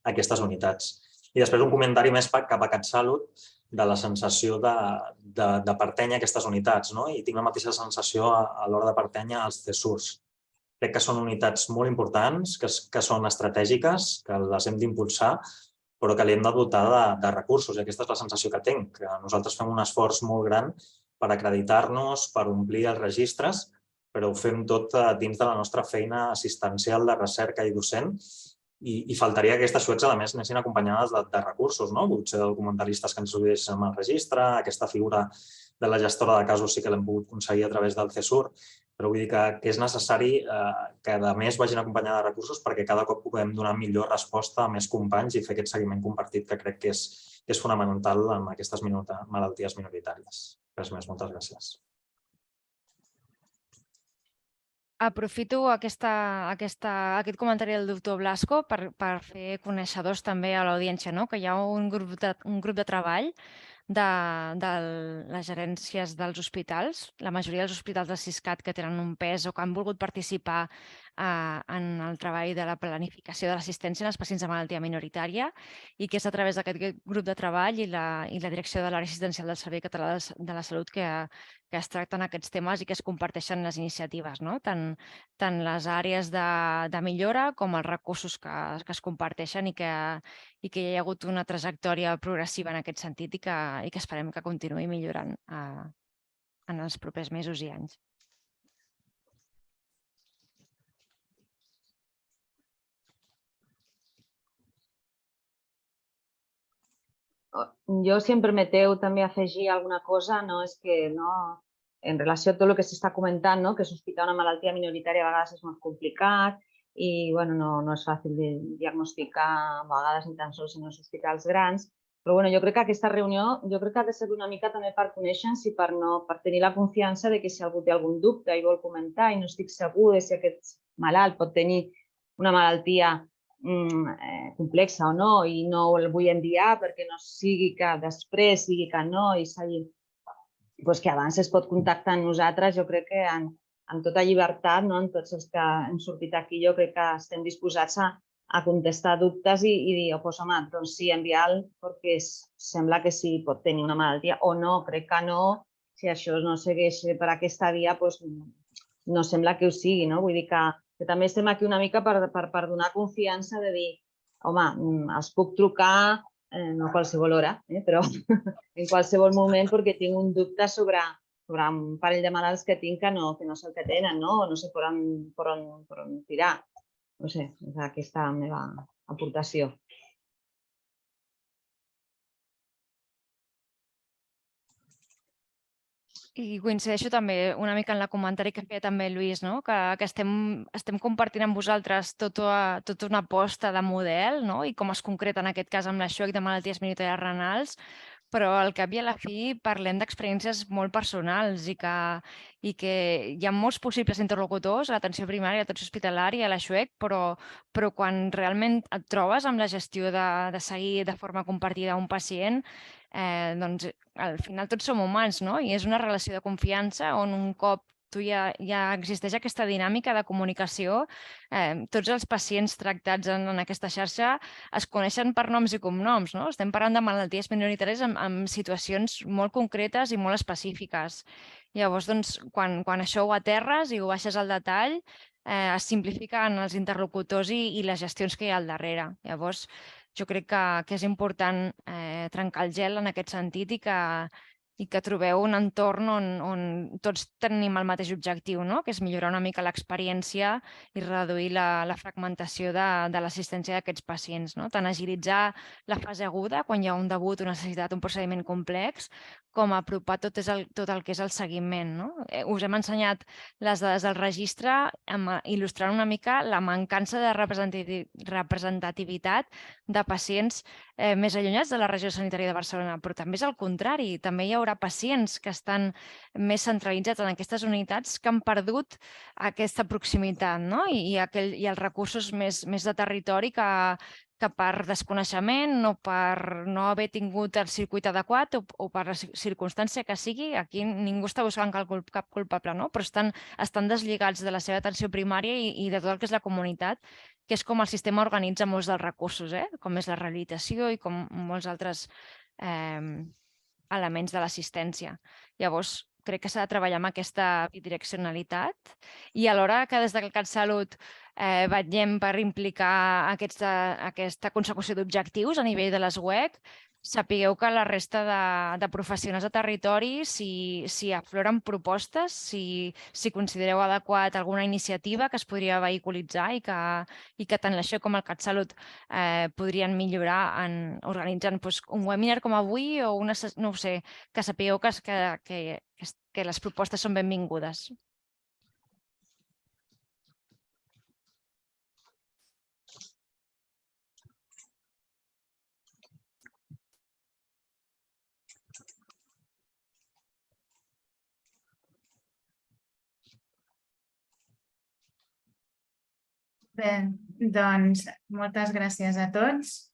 aquestes unitats. I després un comentari més cap a CatSalut de la sensació de pertànyer a aquestes unitats, no? I tinc la mateixa sensació a l'hora de pertànyer als CSURs. Crec que són unitats molt importants, que són estratègiques, que les hem d'impulsar, però que li hem de dotar de recursos. I aquesta és la sensació que tinc, que nosaltres fem un esforç molt gran per acreditar-nos, per omplir els registres, però ho fem tot dins de la nostra feina assistencial de recerca i docent. I faltaria que aquestes suecs, a més, anessin acompanyades de recursos, no? Potser de documentaristes que ens subissin amb el registre, aquesta figura de la gestora de casos sí que l'hem pogut aconseguir a través del CSUR, però vull dir que és necessari que, a més, vagin acompanyades de recursos perquè cada cop puguem donar millor resposta a més companys i fer aquest seguiment compartit que crec que és fonamental en aquestes malalties minoritàries. Res més, moltes gràcies. Aprofito aquest comentari del doctor Blasco per fer coneixedors també a l'audiència, que hi ha un grup de treball de les gerències dels hospitals, la majoria dels hospitals del Siscat que tenen un pes o que han volgut participar en el treball de la planificació de l'assistència als pacients de malaltia minoritària i que és a través d'aquest grup de treball i la direcció de l'àrea assistencial del Servei Català de la Salut que es tracten aquests temes i que es comparteixen les iniciatives, tant les àrees de millora com els recursos que es comparteixen i que hi ha hagut una trajectòria progressiva en aquest sentit i que esperem que continuï millorant en els propers mesos i anys. Jo, si em permeteu també afegir alguna cosa, és que en relació a tot el que s'està comentant, que sospitar una malaltia minoritària a vegades és molt complicat i no és fàcil de diagnosticar a vegades ni tan sols en els hospitals grans, però jo crec que aquesta reunió ha de ser una mica també per conèixer-nos i per tenir la confiança de que si algú té algun dubte i vol comentar i no estic segur de si aquest malalt pot tenir una malaltia complexa o no i no el vull enviar perquè no sigui que després digui que no i s'hagi... que abans es pot contactar amb nosaltres, jo crec que amb tota llibertat, en tots els que hem sortit aquí, jo crec que estem disposats a contestar dubtes i dir, home, doncs sí, enviar-lo perquè sembla que sí pot tenir una malaltia o no, crec que no, si això no segueix per aquesta via, no sembla que ho sigui, no? Vull dir que també estem aquí una mica per donar confiança de dir, home, els puc trucar, no a qualsevol hora, però en qualsevol moment perquè tinc un dubte sobre un parell de malalts que tinc que no sé el que tenen, no sé per on tirar. No sé, és aquesta la meva aportació. I coincideixo també una mica en el comentari que feia també Lluís, que estem compartint amb vosaltres tota una aposta de model i com es concreta en aquest cas amb la XUEC de malalties minoritàries renals, però al cap i a la fi parlem d'experiències molt personals i que hi ha molts possibles interlocutors a l'atenció primària, a l'atenció hospitalària, a la XUEC, però quan realment et trobes amb la gestió de seguir de forma compartida un pacient, doncs al final tots som humans, i és una relació de confiança on un cop ja existeix aquesta dinàmica de comunicació, tots els pacients tractats en aquesta xarxa es coneixen per noms i cognoms, estem parlant de malalties minoritàries amb situacions molt concretes i molt específiques. Llavors, quan això ho aterres i ho baixes al detall, es simplifiquen els interlocutors i les gestions que hi ha al darrere. Llavors, jo crec que és important trencar el gel en aquest sentit i que trobeu un entorn on tots tenim el mateix objectiu, que és millorar una mica l'experiència i reduir la fragmentació de l'assistència d'aquests pacients. Tant agilitzar la fase aguda, quan hi ha un debut, una necessitat, un procediment complex, com apropar tot el que és el seguiment. Us hem ensenyat les dades del registre il·lustrant una mica la mancança de representativitat de pacients més allunyats de la regió sanitària de Barcelona, però també és el contrari. També hi haurà pacients que estan més centralitzats en aquestes unitats que han perdut aquesta proximitat i els recursos més de territori que per desconeixement o per no haver tingut el circuit adequat o per la circumstància que sigui, aquí ningú està buscant cap culpable, però estan deslligats de la seva atenció primària i de tot el que és la comunitat que és com el sistema organitza molts dels recursos, com és la rehabilitació i com molts altres elements de l'assistència. Llavors, crec que s'ha de treballar amb aquesta bidireccionalitat i alhora que des del CatSalut vetllem per implicar aquesta consecució d'objectius a nivell de les UEC, sapigueu que la resta de professionals de territori, si afloren propostes, si considereu adequat alguna iniciativa que es podria vehiculitzar i que tant l'això com el CatSalut podrien millorar organitzant un webinar com avui o no ho sé, que sapigueu que les propostes són benvingudes. Bé, doncs moltes gràcies a tots.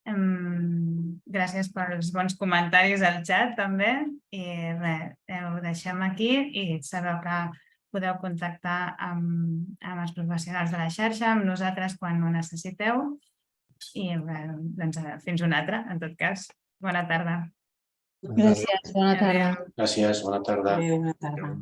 Gràcies pels bons comentaris al xat també. I res, ho deixem aquí i sabeu que podeu contactar amb els professionals de la xarxa, amb nosaltres quan ho necessiteu. I doncs, fins una altra, en tot cas. Bona tarda. Gràcies, bona tarda. Adéu. Gràcies, bona tarda. Adéu, bona tarda.